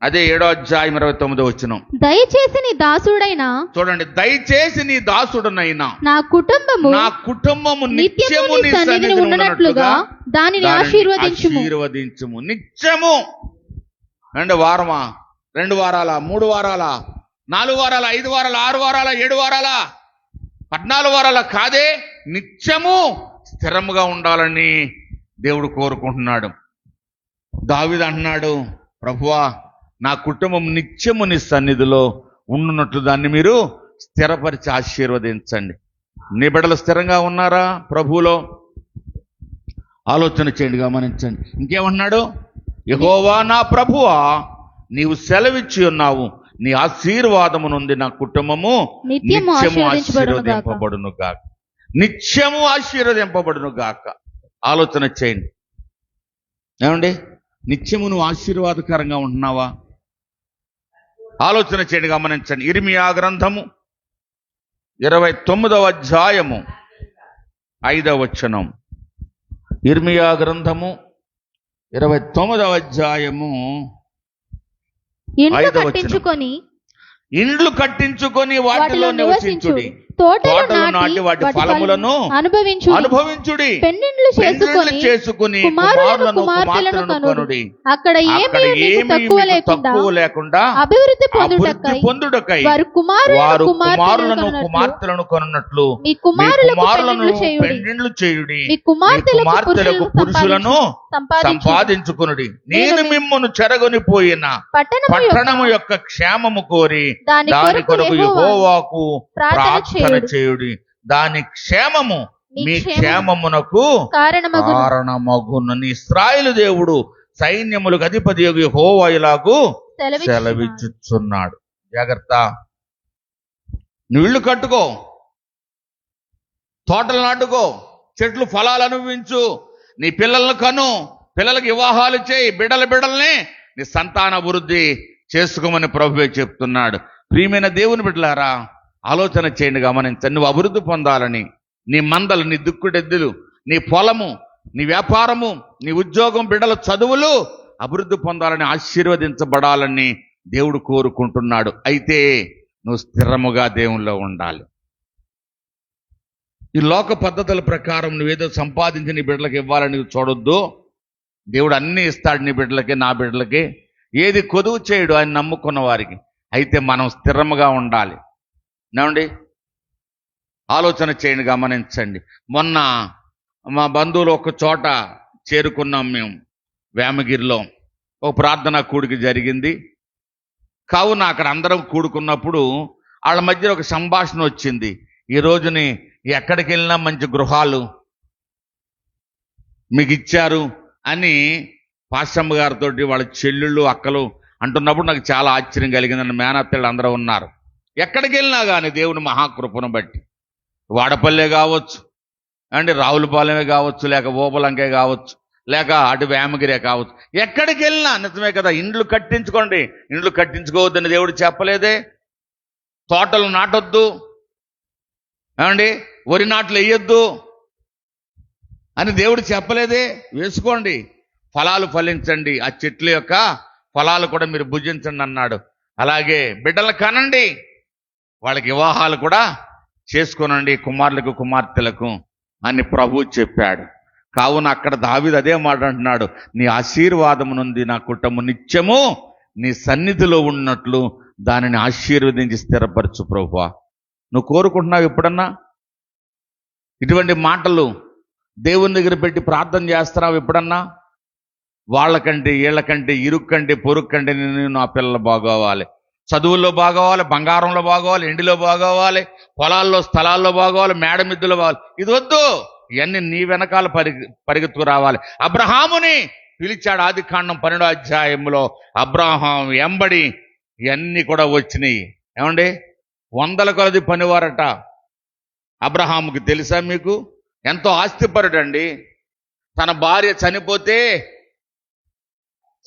A: అదే 7వ అధ్యాయం 29వ వచనం.
C: దయచేసి నీ దాసుడైనా,
A: చూడండి, దయచేసి నీ దాసుడనైనా
C: నా కుటుంబము
A: నిత్యము నీ సన్నిధిని ఉన్నట్లుగా
C: దానిని
A: ఆశీర్వదించుము. నిత్యము. అంటే వారమా, 2 వారాల, 3 వారాల, 4 వారాల, 5 వారాల, 6 వారాల, 7 వారాల, 14 వారాల కాదే, నిత్యము స్థిరముగా ఉండాలని దేవుడు కోరుకుంటున్నాడు. దావీదు అంటున్నాడు, ప్రభువా నా కుటుంబం నిత్యము నీ సన్నిధిలో ఉండునట్లు దాన్ని మీరు స్థిరపరిచి ఆశీర్వదించండి. నీ బిడ్డలు స్థిరంగా ఉన్నారా ప్రభువులో? ఆలోచన చేయండి, గమనించండి. ఇంకేమన్నాడు? యెహోవా నా ప్రభువా నీవు సెలవిచ్చి ఉన్నావు, నీ ఆశీర్వాదము నుండి నా కుటుంబము నిత్యము ఆశీర్వదింపబడును గాక. నిత్యము ఆశీర్వదింపబడును గాక. ఆలోచన చేయండి. ఏమండి, నిత్యము నువ్వు ఆశీర్వాదకరంగా ఉంటున్నావా? ఆలోచన చేయండి, గమనించండి. ఇర్మియా గ్రంథము 29వ అధ్యాయము 5వ వచనం. ఇర్మియా గ్రంథము 29వ అధ్యాయము 5వ వచనం. ఇండ్లు కట్టించుకొని వాటిలో నివసించుడి, తోటలు నాటి వాటి ఫలములను అనుభవించుడి, పెండ్లిళ్ళు చేసుకుని కుమారులను కుమార్తెలను
C: అక్కడ ఏమీ తక్కువ లేకుండా అభివృద్ధి పొందుటకై వారు కుమారులను
A: కుమార్తెలను కొనున్నట్లు మీ కుమారులను పెండ్లిళ్ళు చేయుడి, మీ కుమార్తెలకు పురుషులను సంపాదించుకునుడి. నేను మిమ్మును చెరగొనిపోయిన పట్టణము యొక్క క్షేమము కోరి దాని కొరకు యెహోవాకు ప్రార్థన చేయుడి. దాని క్షేమము మీ క్షేమమునకు కారణమగును. ఇశ్రాయేలు దేవుడు సైన్యములకు అధిపతి యెహోవా ఇలాగు సెలవిచ్చుచున్నాడు. జాగ్రత్త. నువ్వు ఇళ్ళు కట్టుకో, తోటలు నాటుకో, చెట్లు ఫలాలు అనుభవించు, నీ పిల్లలను కను, పిల్లలకు వివాహాలు చేయి, బిడ్డల్ని నీ సంతాన అభివృద్ధి చేసుకోమని ప్రభువే చెప్తున్నాడు. ప్రియమైన దేవుని బిడ్డలారా, ఆలోచన చేయండి, గమనించండి. నువ్వు అభివృద్ధి పొందాలని, నీ మందలు, నీ దుక్కుడెద్దులు, నీ పొలము, నీ వ్యాపారము, నీ ఉద్యోగం, బిడ్డల చదువులు అభివృద్ధి పొందాలని, ఆశీర్వదించబడాలని దేవుడు కోరుకుంటున్నాడు. అయితే నువ్వు స్థిరముగా దేవునిలో ఉండాలి. ఈ లోక పద్ధతుల ప్రకారం నువ్వేదో సంపాదించి నీ బిడ్డలకు ఇవ్వాలని చూడొద్దు. దేవుడు అన్నీ ఇస్తాడు నీ బిడ్డలకి, నా బిడ్డలకి. ఏది కొదువు చేయడు ఆయన నమ్ముకున్న వారికి. అయితే మనం స్థిరముగా ఉండాలి. ఏమండి, ఆలోచన చేయండి, గమనించండి. మొన్న మా బంధువులు ఒక చోట చేరుకున్నాం మేము, వేమగిరిలో. ఒక ప్రార్థనా కూడిక జరిగింది. కావున అక్కడ అందరం కూడుకున్నప్పుడు వాళ్ళ మధ్య ఒక సంభాషణ వచ్చింది. ఈ రోజుని ఎక్కడికి వెళ్ళినా మంచి గృహాలు, మీకు ఇచ్చారు అని పాశమ్మ గారితో వాళ్ళ చెల్లెళ్ళు అక్కలు అంటున్నప్పుడు నాకు చాలా ఆశ్చర్యం కలిగిందని. మేనత్తలు అందరూ ఉన్నారు. ఎక్కడికి వెళ్ళినా కానీ దేవుని మహాకృపను బట్టి, వాడపల్లె కావచ్చు అండి, రావులపాలెమే కావచ్చు, లేక ఓబలంకే కావచ్చు, లేక అటు వేమగిరే కావచ్చు, ఎక్కడికి వెళ్ళినా నిజమే కదా. ఇండ్లు కట్టించుకోండి, ఇండ్లు కట్టించుకోవద్దని దేవుడు చెప్పలేదే. తోటలు నాటొద్దు ఏమండి, వరి నాట్లు వేయొద్దు అని దేవుడు చెప్పలేదే. వేసుకోండి, ఫలాలు ఫలించండి, ఆ చెట్ల యొక్క ఫలాలు కూడా మీరు భుజించండి అన్నాడు. అలాగే బిడ్డలు కనండి, వాళ్ళకి వివాహాలు కూడా చేసుకోనండి, కుమారులకు కుమార్తెలకు అని ప్రభు చెప్పాడు. కావున అక్కడ దావీదు అదే మాట అంటున్నాడు, నీ ఆశీర్వాదము నుండి నా కుటుంబం నిత్యము నీ సన్నిధిలో ఉన్నట్లు దానిని ఆశీర్వదించి స్థిరపరచు ప్రభువా. నువ్వు కోరుకుంటున్నావు ఎప్పుడన్నా? ఇటువంటి మాటలు దేవుని దగ్గర పెట్టి ప్రార్థన చేస్తున్నావు ఎప్పుడన్నా? వాళ్ళకంటే వీళ్ళకంటే ఇరుక్కంటే పొరుక్కంటే నేను నా పిల్లలు బాగోవాలి, చదువుల్లో బాగోవాలి, బంగారంలో బాగోవాలి, ఎండిలో బాగోవాలి, పొలాల్లో స్థలాల్లో బాగోవాలి, మేడమిద్దులో బాగోవాలి. ఇది వద్దు. ఇవన్నీ నీ వెనకాల పరిగెత్తుకు రావాలి. అబ్రహాముని పిలిచాడు ఆదికాండం 12వ అధ్యాయంలో. అబ్రహాం ఎంబడి ఇవన్నీ కూడా వచ్చినాయి. ఏమండి, 100 కొలది పనివారట. అబ్రహాముకి తెలుసా మీకు? ఎంతో ఆస్తిపరుడండి. తన భార్య చనిపోతే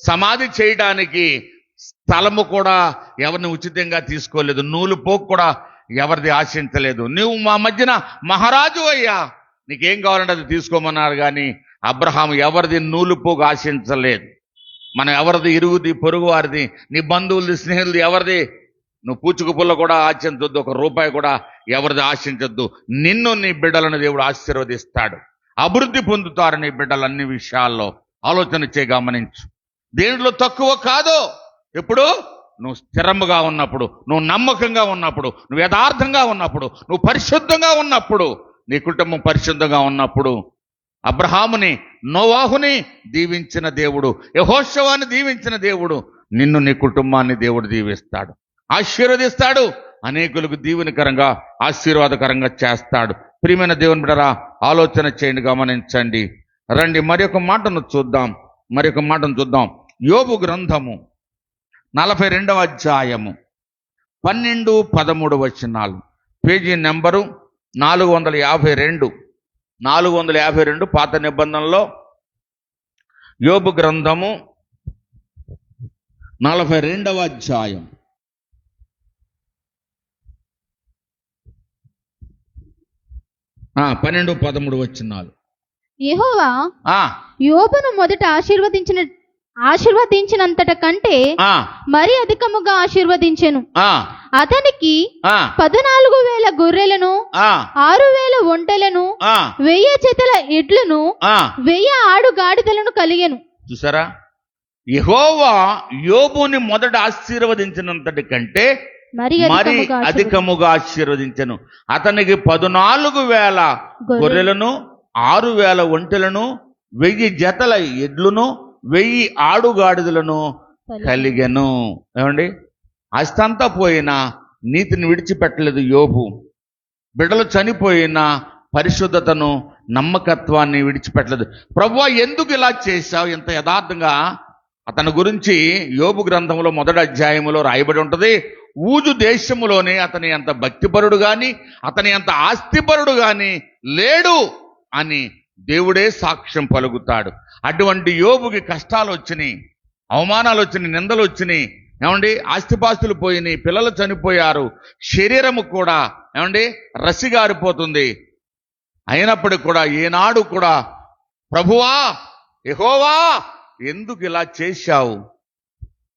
A: సమాధి చేయడానికి స్థలము కూడా ఎవరిని ఉచితంగా తీసుకోలేదు, నూలు పోకు కూడా ఎవరిది ఆశించలేదు. నువ్వు మా మధ్యన మహారాజు అయ్యా, నీకేం కావాలంటే అది తీసుకోమన్నారు. కానీ అబ్రహాం ఎవరిది నూలు పోగు ఆశించలేదు. మనం ఎవరిది, ఇరుగుది, పొరుగు వారిది, నీ బంధువులది, స్నేహితులది ఎవరిది నువ్వు పూచుకు పుల్ల కూడా ఆశించొద్దు, 1 రూపాయి కూడా ఎవరిది ఆశించొద్దు. నిన్ను నీ బిడ్డలను దేవుడు ఆశీర్వదిస్తాడు, అభివృద్ధి పొందుతారు నీ బిడ్డలు అన్ని విషయాల్లో. ఆలోచన చేయి, గమనించు. దేంట్లో తక్కువ కాదు. ఎప్పుడు నువ్వు స్థిరముగా ఉన్నప్పుడు, నువ్వు నమ్మకంగా ఉన్నప్పుడు, నువ్వు యథార్థంగా ఉన్నప్పుడు, నువ్వు పరిశుద్ధంగా ఉన్నప్పుడు, నీ కుటుంబం పరిశుద్ధంగా ఉన్నప్పుడు. అబ్రహాముని, నోవాహుని దీవించిన దేవుడు, యెహోషువని దీవించిన దేవుడు నిన్ను, నీ కుటుంబాన్ని దేవుడు దీవిస్తాడు, ఆశీర్వదిస్తాడు, అనేకులకు దీవెనకరంగా ఆశీర్వాదకరంగా చేస్తాడు. ప్రియమైన దేవుని బిడ్డలారా, ఆలోచన చేయండి, గమనించండి. రండి మరొక మాటను చూద్దాం. యోబు గ్రంథము 42వ అధ్యాయము 12-13 వచనాలు. పేజీ నెంబరు 452 పాత నిబంధనలో యోబు గ్రంథము 42వ అధ్యాయం 12-13 వచనాలు.
C: యెహోవా యోబును మొదట ఆశీర్వదించినంతట కంటే మరి అధికముగా ఆశీర్వదించెను. అతనికి 14,000 గొర్రెలను, 6,000 ఒంటెలను, 1000 జతల ఎడ్లను, 1000 ఆడుగాడిదలను కలిగెను.
A: చూసారా, యెహోవా యోబుని మొదట ఆశీర్వదించినంతటి కంటే మరి అధికముగా ఆశీర్వదించెను. అతనికి 14,000 గొర్రెలను, 6,000 ఒంటెలను, 1000 జతల ఎడ్లను, 1000 ఆడుగాడిదలను కలిగెను. ఏమండి, అస్తంతా పోయినా నీతిని విడిచిపెట్టలేదు యోబు. బిడ్డలు చనిపోయినా పరిశుద్ధతను, నమ్మకత్వాన్ని విడిచిపెట్టలేదు. ప్రభువా ఎందుకు ఇలా చేశావు? ఎంత యథార్థంగా అతని గురించి యోబు గ్రంథంలో 1వ అధ్యాయంలో రాయబడి ఉంటుంది. ఊజు దేశములోనే అతని అంత భక్తిపరుడు గాని, అతని అంత ఆస్తిపరుడు గాని లేడు అని దేవుడే సాక్ష్యం పలుకుతాడు. అటువంటి యోబుకి కష్టాలు వచ్చినాయి, అవమానాలు వచ్చినాయి, నిందలు వచ్చినాయి. ఏమండి, ఆస్తిపాస్తులు పోయినాయి, పిల్లలు చనిపోయారు, శరీరము కూడా ఏమండి రసిగారిపోతుంది. అయినప్పటికి కూడా ఏనాడు కూడా ప్రభువా, యెహోవా ఎందుకు ఇలా చేశావు?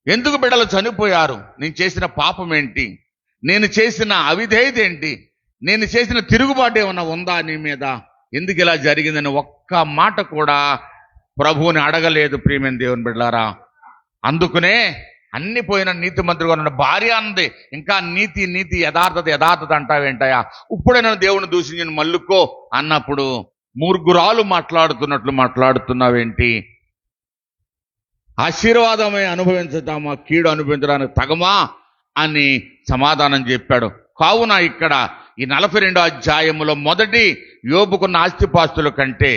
A: ఎందుకు బిడ్డలు చనిపోయారు? నేను చేసిన పాపం ఏంటి? నేను చేసిన అవిధేయత ఏంటి? నేను చేసిన తిరుగుబాటు ఏమన్నా ఉందా నీ మీద? ఎందుకు ఇలా జరిగిందని ఒక్క మాట కూడా ప్రభువుని అడగలేదు. ప్రియమైన దేవుని బిడ్డలారా, అందుకునే అన్ని పోయిన నీతి మంత్రిగా ఉన్న భార్య అంది, ఇంకా నీతి యథార్థత అంటావేంటయా? ఇప్పుడే నన్ను దేవుని దూషించిన మల్లుకో అన్నప్పుడు మూర్ఖురాలు మాట్లాడుతున్నట్లు మాట్లాడుతున్నావేంటి? ఆశీర్వాదమే అనుభవించుతామా, కీడు అనుభవించడానికి తగమా అని సమాధానం చెప్పాడు. కావున ఇక్కడ ఈ 42వ అధ్యాయములో మొదటి యోబుకున్న ఆస్తిపాస్తుల కంటే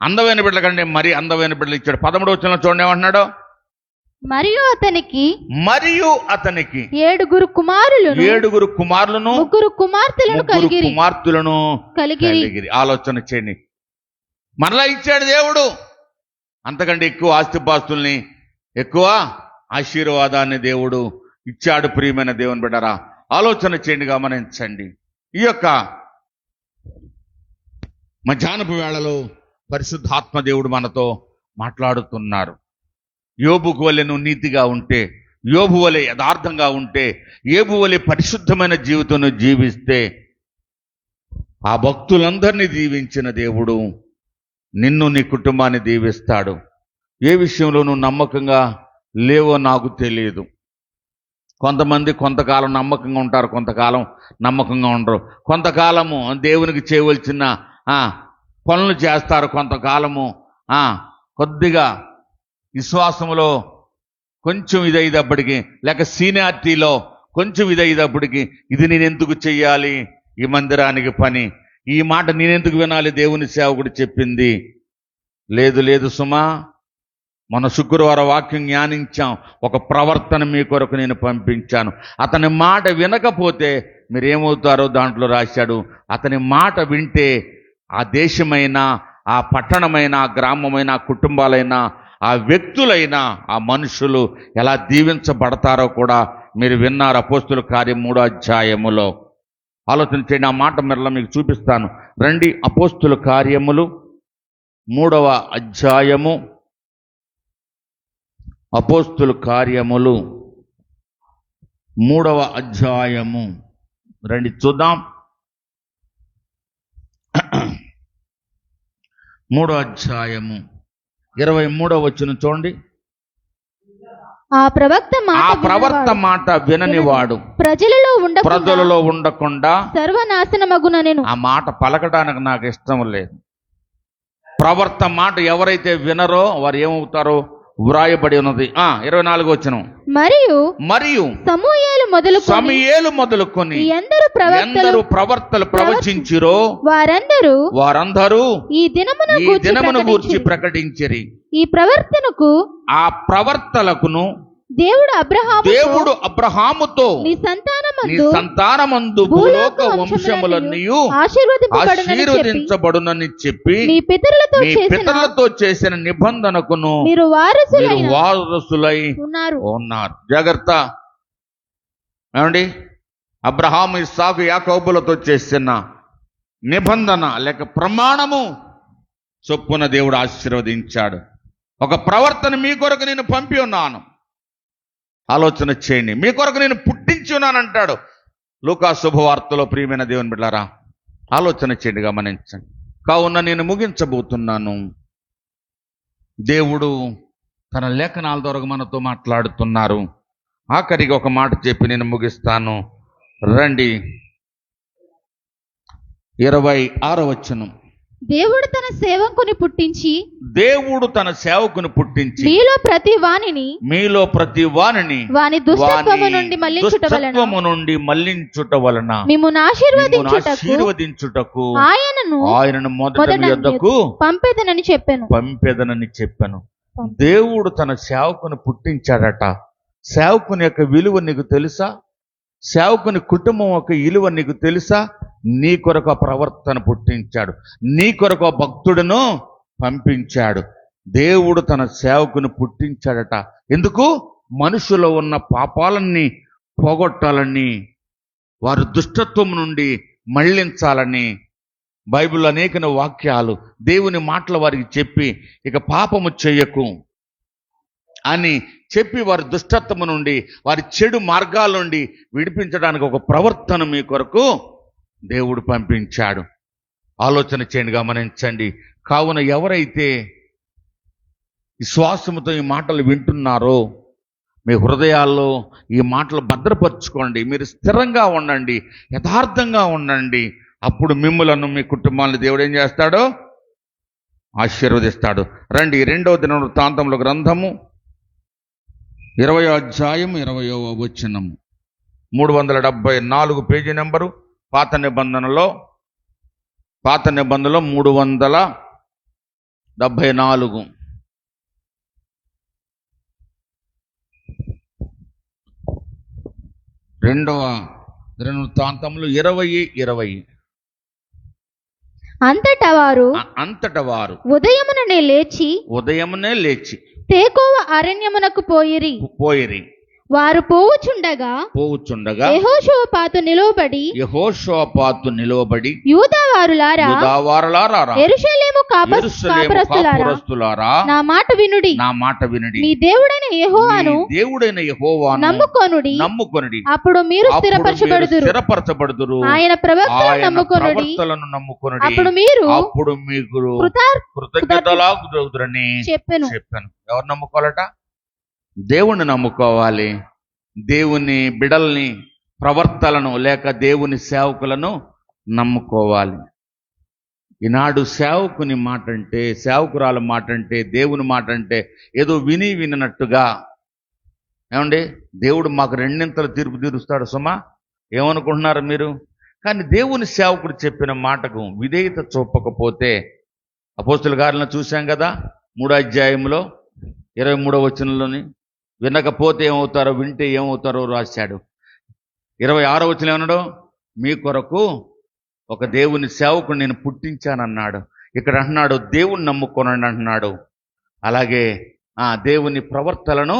B: అందమైన బిడ్డల కంటే మరి అందమైన బిడ్డలు ఇచ్చాడు. 13వ వచనంలో చూడండి ఏమంటున్నాడు.
C: మరియు అతనికి 7 కుమారులను 3 కుమార్తెలను కలిగిరి.
B: ఆలోచన చేయండి. మరలా ఇచ్చాడు దేవుడు. అంతకంటే ఎక్కువ ఆస్తిపాస్తుల్ని, ఎక్కువ ఆశీర్వాదాన్ని దేవుడు ఇచ్చాడు. ప్రియమైన దేవుని బిడ్డరా, ఆలోచన చేయండి, గమనించండి. ఈ యొక్క మధ్యాహ్నపు వేళలో పరిశుద్ధాత్మ దేవుడు మనతో మాట్లాడుతున్నారు. యోబుకు వలె నువ్వు నీతిగా ఉంటే, యోబు వలె యథార్థంగా ఉంటే, యోబు వలె పరిశుద్ధమైన జీవితం జీవిస్తే ఆ భక్తులందరినీ దీవించిన దేవుడు నిన్ను, నీ కుటుంబాన్ని దీవిస్తాడు. ఏ విషయంలో నువ్వు నమ్మకంగా లేవో నాకు తెలియదు. కొంతమంది కొంతకాలం నమ్మకంగా ఉంటారు, కొంతకాలం నమ్మకంగా ఉండరు. కొంతకాలము దేవునికి చేయవలసిన పనులు చేస్తారు, కొంతకాలము కొద్దిగా విశ్వాసంలో కొంచెం ఇదయ్యేటప్పటికి, లేక సీనియారిటీలో కొంచెం ఇదయ్యేటప్పటికి, ఇది నేను ఎందుకు చెయ్యాలి, ఈ మందిరానికి పని, ఈ మాట నేనెందుకు వినాలి, దేవుని సేవకుడు చెప్పింది. లేదు సుమా, మన శుక్రవారం వాక్యం జ్ఞానించాం. ఒక ప్రవర్తన మీ కొరకు నేను పంపించాను. అతని మాట వినకపోతే మీరేమవుతారో దాంట్లో రాశాడు. అతని మాట వింటే ఆ దేశమైనా, ఆ పట్టణమైనా, ఆ గ్రామమైనా, ఆ కుటుంబాలైనా, ఆ వ్యక్తులైనా, ఆ మనుషులు ఎలా దీవించబడతారో కూడా మీరు విన్నారు. అపోస్తుల కార్యం 3వ అధ్యాయములో ఆలోచన చేయండి. ఆ మాట మరలా మీకు చూపిస్తాను. రండి, అపోస్తుల కార్యములు 3వ అధ్యాయము. అపోస్తుల కార్యములు 3వ అధ్యాయము రండి చూద్దాం. 3వ అధ్యాయము 23వ వచనం చూడండి.
C: ఆ ప్రవక్త
B: మాట విననివాడు ప్రజలలో ఉండకుండా
C: సర్వనాశనమగునెను.
B: ఆ మాట పలకడానికి నాకు ఇష్టం లేదు. ప్రవర్త మాట ఎవరైతే వినరో వారు ఏమవుతారో వ్రాయబడి ఉన్నది. 24వ వచనం. మరియు సమూయేలు మొదలుకొని ఎందరు ప్రవర్తలు ప్రవచించిరో వారందరూ ఈ దినమును గూర్చి ప్రకటించిరి. ఆ ప్రవర్తలకును దేవుడు అబ్రహాముతో నీ సంతానమందు భూలోక వంశములన్నీయు ఆశీర్వదించబడునని చెప్పి మీ పితరులతో చేసిన నిబంధనకును మీరు వారసులై ఉన్నారు. జాగ్రత్త. ఏమండి, అబ్రహాము, ఇస్సాకు, యాకోబులతో చేసిన నిబంధన లేక ప్రమాణము చొప్పున దేవుడు ఆశీర్వదించాడు. ఒక ప్రవర్తన మీ కొరకు నేను పంపి ఉన్నాను. ఆలోచన చేయండి. మీ కొరకు నేను పుట్టించి ఉన్నానంటాడు లూకా శుభవార్తలో. ప్రియమైన దేవుని బిడ్డలారా, ఆలోచన చేయండి, గమనించండి. కావున నేను ముగించబోతున్నాను. దేవుడు తన లేఖనాల ద్వారా మనతో మాట్లాడుతున్నారు. ఆఖరికి ఒక మాట చెప్పి నేను ముగిస్తాను. రండి, 26వ వచనం.
C: దేవుడు తన సేవకుని పుట్టించి మీలో ప్రతి వానిని వాని దుష్టత్వము నుండి మళ్లించుట వలన మిమ్మును ఆశీర్వదించుటకు ఆయనను మొదట మీ యొద్దకు పంపెదనని చెప్పాను. దేవుడు తన సేవకుని పుట్టించాడట. సేవకుని యొక్క విలువ నీకు తెలుసా? సేవకుని కుటుంబం యొక్క విలువ నీకు తెలుసా? నీ కొరకు ప్రవర్తన పుట్టించాడు. నీ కొరకు భక్తుడును పంపించాడు. దేవుడు తన సేవకుని పుట్టించాడట. ఎందుకు? మనుషులో ఉన్న పాపాలన్నీ పోగొట్టాలని, వారు దుష్టత్వం నుండి మళ్లించాలని. బైబిల్ అనేక వాక్యాలు, దేవుని మాటలు వారికి చెప్పి ఇక పాపము చెయ్యకు అని చెప్పి వారి దుష్టత్వము నుండి, వారి చెడు మార్గాల నుండి విడిపించడానికి ఒక ప్రవర్తన మీ కొరకు దేవుడు పంపించాడు. ఆలోచన చేయండి, గమనించండి. కావున ఎవరైతే విశ్వాసముతో ఈ మాటలు వింటున్నారో మీ హృదయాల్లో ఈ మాటలు భద్రపరచుకోండి. మీరు స్థిరంగా ఉండండి, యథార్థంగా ఉండండి. అప్పుడు మిమ్ములను, మీ కుటుంబాలను దేవుడు ఏం చేస్తాడో ఆశీర్వదిస్తాడు. రండి, 2వ దినవృత్తాంతముల గ్రంథము 20వ అధ్యాయం 20వ వచనము. 374 పేజీ నెంబరు. పాత నిబంధనలో 374
A: 74 రెండవ దినవృత్తాంతములు 20:20
D: అంతటా వారు
A: ఉదయమునే లేచి
D: తేకోవ అరణ్యమునకు పోయిరి. వారు పోవుచుండగా యెహోషాపాతు నిలువబడి యూదావారులారా యెరూషలేము కాపురస్తులారా, నా మాట వినుడి. మీ దేవుడైన యెహోవాను నమ్ముకొనుడి. అప్పుడు మీరు స్థిరపరచబడుదురు. ఆయన ప్రవక్తలను నమ్ముకొనుడి. అప్పుడు మీరు
A: కృతజ్ఞతలాగుదురని చెప్పాను. ఎవరు నమ్ముకోవాలట? దేవుణ్ణి నమ్ముకోవాలి. దేవుని బిడల్ని, ప్రవర్తలను లేక దేవుని సేవకులను నమ్ముకోవాలి. ఈనాడు సేవకుని మాట అంటే, సేవకురాల మాట అంటే, దేవుని మాట అంటే ఏదో వినట్టుగా, ఏమండి దేవుడు మాకు రెండింతలు తీర్పు తీరుస్తాడు సుమా ఏమనుకుంటున్నారు మీరు? కానీ దేవుని సేవకుడు చెప్పిన మాటకు విధేయత చూపకపోతే, అపోస్తుల కార్యాలను చూశాం కదా 3వ అధ్యాయంలో 23వ వచనంలోని, వినకపోతే ఏమవుతారో, వింటే ఏమవుతారో రాశాడు. 26వ వచనం ఏమన్నాడు? మీ కొరకు ఒక దేవుని సేవకుడు నేను పుట్టించానన్నాడు. ఇక్కడ అంటున్నాడు దేవుని నమ్ముకోనండి అంటున్నాడు. అలాగే దేవుని ప్రవర్తనను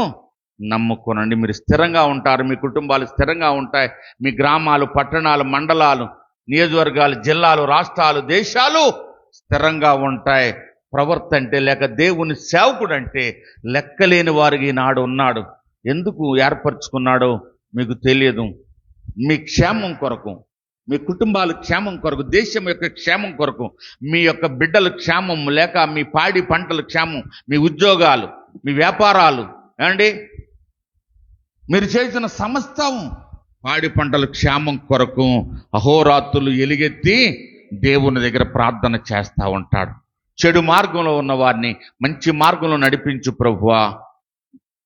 A: నమ్ముకోనండి. మీరు స్థిరంగా ఉంటారు, మీ కుటుంబాలు స్థిరంగా ఉంటాయి, మీ గ్రామాలు, పట్టణాలు, మండలాలు, నియోజకవర్గాలు, జిల్లాలు, రాష్ట్రాలు, దేశాలు స్థిరంగా ఉంటాయి. ప్రవర్త అంటే లేక దేవుని సేవకుడు అంటే లెక్కలేని వారికి ఈనాడు ఉన్నాడు. ఎందుకు ఏర్పరచుకున్నాడో మీకు తెలియదు. మీ క్షేమం కొరకు, మీ కుటుంబాల క్షేమం కొరకు, దేశం యొక్క క్షేమం కొరకు, మీ యొక్క బిడ్డల క్షేమం, లేక మీ పాడి పంటల క్షేమం, మీ ఉద్యోగాలు, మీ వ్యాపారాలు, ఏమండి మీరు చేసిన సమస్తం పాడి పంటల క్షేమం కొరకు అహోరాత్రులు ఎలుగెత్తి దేవుని దగ్గర ప్రార్థన చేస్తూ ఉంటాడు. చెడు మార్గంలో ఉన్న వారిని మంచి మార్గంలో నడిపించు ప్రభువా,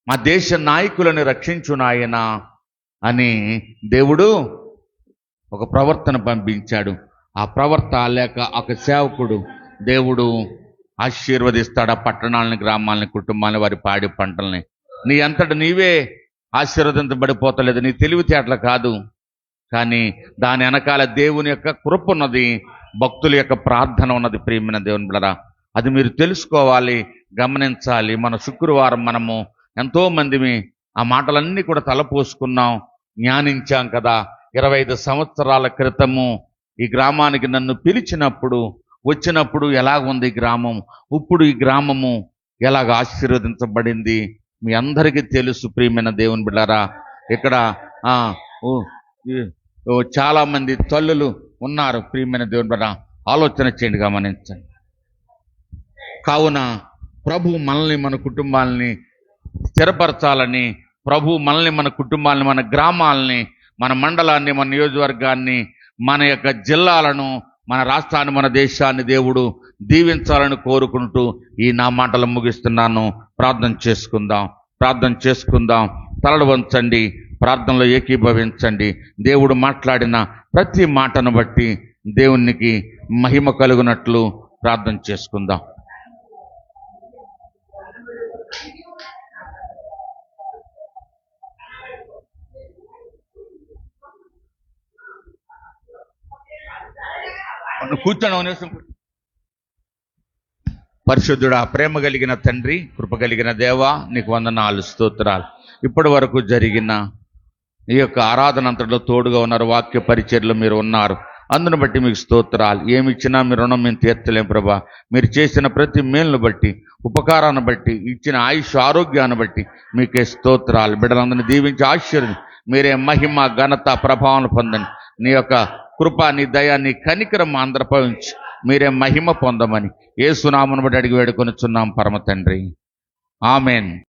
A: మా దేశ నాయకులను రక్షించు నాయనా అని దేవుడు ఒక ప్రవర్తన పంపించాడు. ఆ ప్రవర్త లేక ఒక సేవకుడు దేవుడు ఆశీర్వదిస్తాడు. ఆ పట్టణాలని, గ్రామాలని, కుటుంబాలని, వారి పాడి పంటల్ని. నీ అంతట నీవే ఆశీర్వదించబడిపోతలేదు, నీ తెలివితేటలు కాదు. కానీ దాని వెనకాల దేవుని యొక్క కృప ఉన్నది, భక్తుల యొక్క ప్రార్థన ఉన్నది. ప్రియమైన దేవుని బిడ్డలారా, అది మీరు తెలుసుకోవాలి, గమనించాలి. మన శుక్రవారం మనము ఎంతోమందిమి ఆ మాటలన్నీ కూడా తలపోసుకున్నాం, జ్ఞానించాం కదా. 25 సంవత్సరాల క్రితము ఈ గ్రామానికి నన్ను పిలిచినప్పుడు, వచ్చినప్పుడు ఎలాగుంది ఈ గ్రామం, ఇప్పుడు ఈ గ్రామము ఎలాగ ఆశీర్వదించబడింది మీ అందరికీ తెలుసు. ప్రియమైన దేవుని బిడ్డలారా, ఇక్కడ చాలామంది తల్లులు ఉన్నారు. ప్రియమైన దేవుని బిడ్డ, ఆలోచన చేయండి, గమనించండి. కావున ప్రభు మనల్ని, మన కుటుంబాలని స్థిరపరచాలని, ప్రభు మనల్ని, మన కుటుంబాలని, మన గ్రామాలని, మన మండలాన్ని, మన నియోజకవర్గాన్ని, మన యొక్క జిల్లాలను, మన రాష్ట్రాన్ని, మన దేశాన్ని దేవుడు దీవించాలని కోరుకుంటూ ఈ నా మాటలు ముగిస్తున్నాను. ప్రార్థన చేసుకుందాం. తలలు వంచండి, ప్రార్థనలో ఏకీభవించండి. దేవుడు మాట్లాడిన ప్రతి మాటను బట్టి దేవునికి మహిమ కలుగునట్లు ప్రార్థన చేసుకుందాం. కూర్చోండి. పరిశుద్ధుడా, ప్రేమ కలిగిన తండ్రి, కృప కలిగిన దేవా, నీకు వందనాలు, స్తోత్రాలు. ఇప్పటి వరకు జరిగిన ఈ యొక్క ఆరాధన అంతట్లో తోడుగా ఉన్నారు, వాక్య పరిచర్లు మీరు ఉన్నారు. అందును బట్టి మీకు స్తోత్రాలు. ఏమి ఇచ్చినా మీ రుణం మేము తీర్చలేం ప్రభా. మీరు చేసిన ప్రతి మేలును బట్టి, ఉపకారాన్ని బట్టి, ఇచ్చిన ఆయుష్ ఆరోగ్యాన్ని బట్టి మీకే స్తోత్రాలు. బిడ్డలందరినీ దీవించి ఆశీర్వదించి మీరే మహిమ, ఘనత, ప్రభావం పొందండి. నీ యొక్క కృప, నీ దయ, నీ కనికరం అందరిపై ఉంచి మీరే మహిమ పొందమని యేసు నామమున బట్టి అడిగి వేడుకొనుచున్నాం పరమ తండ్రి. ఆమెన్.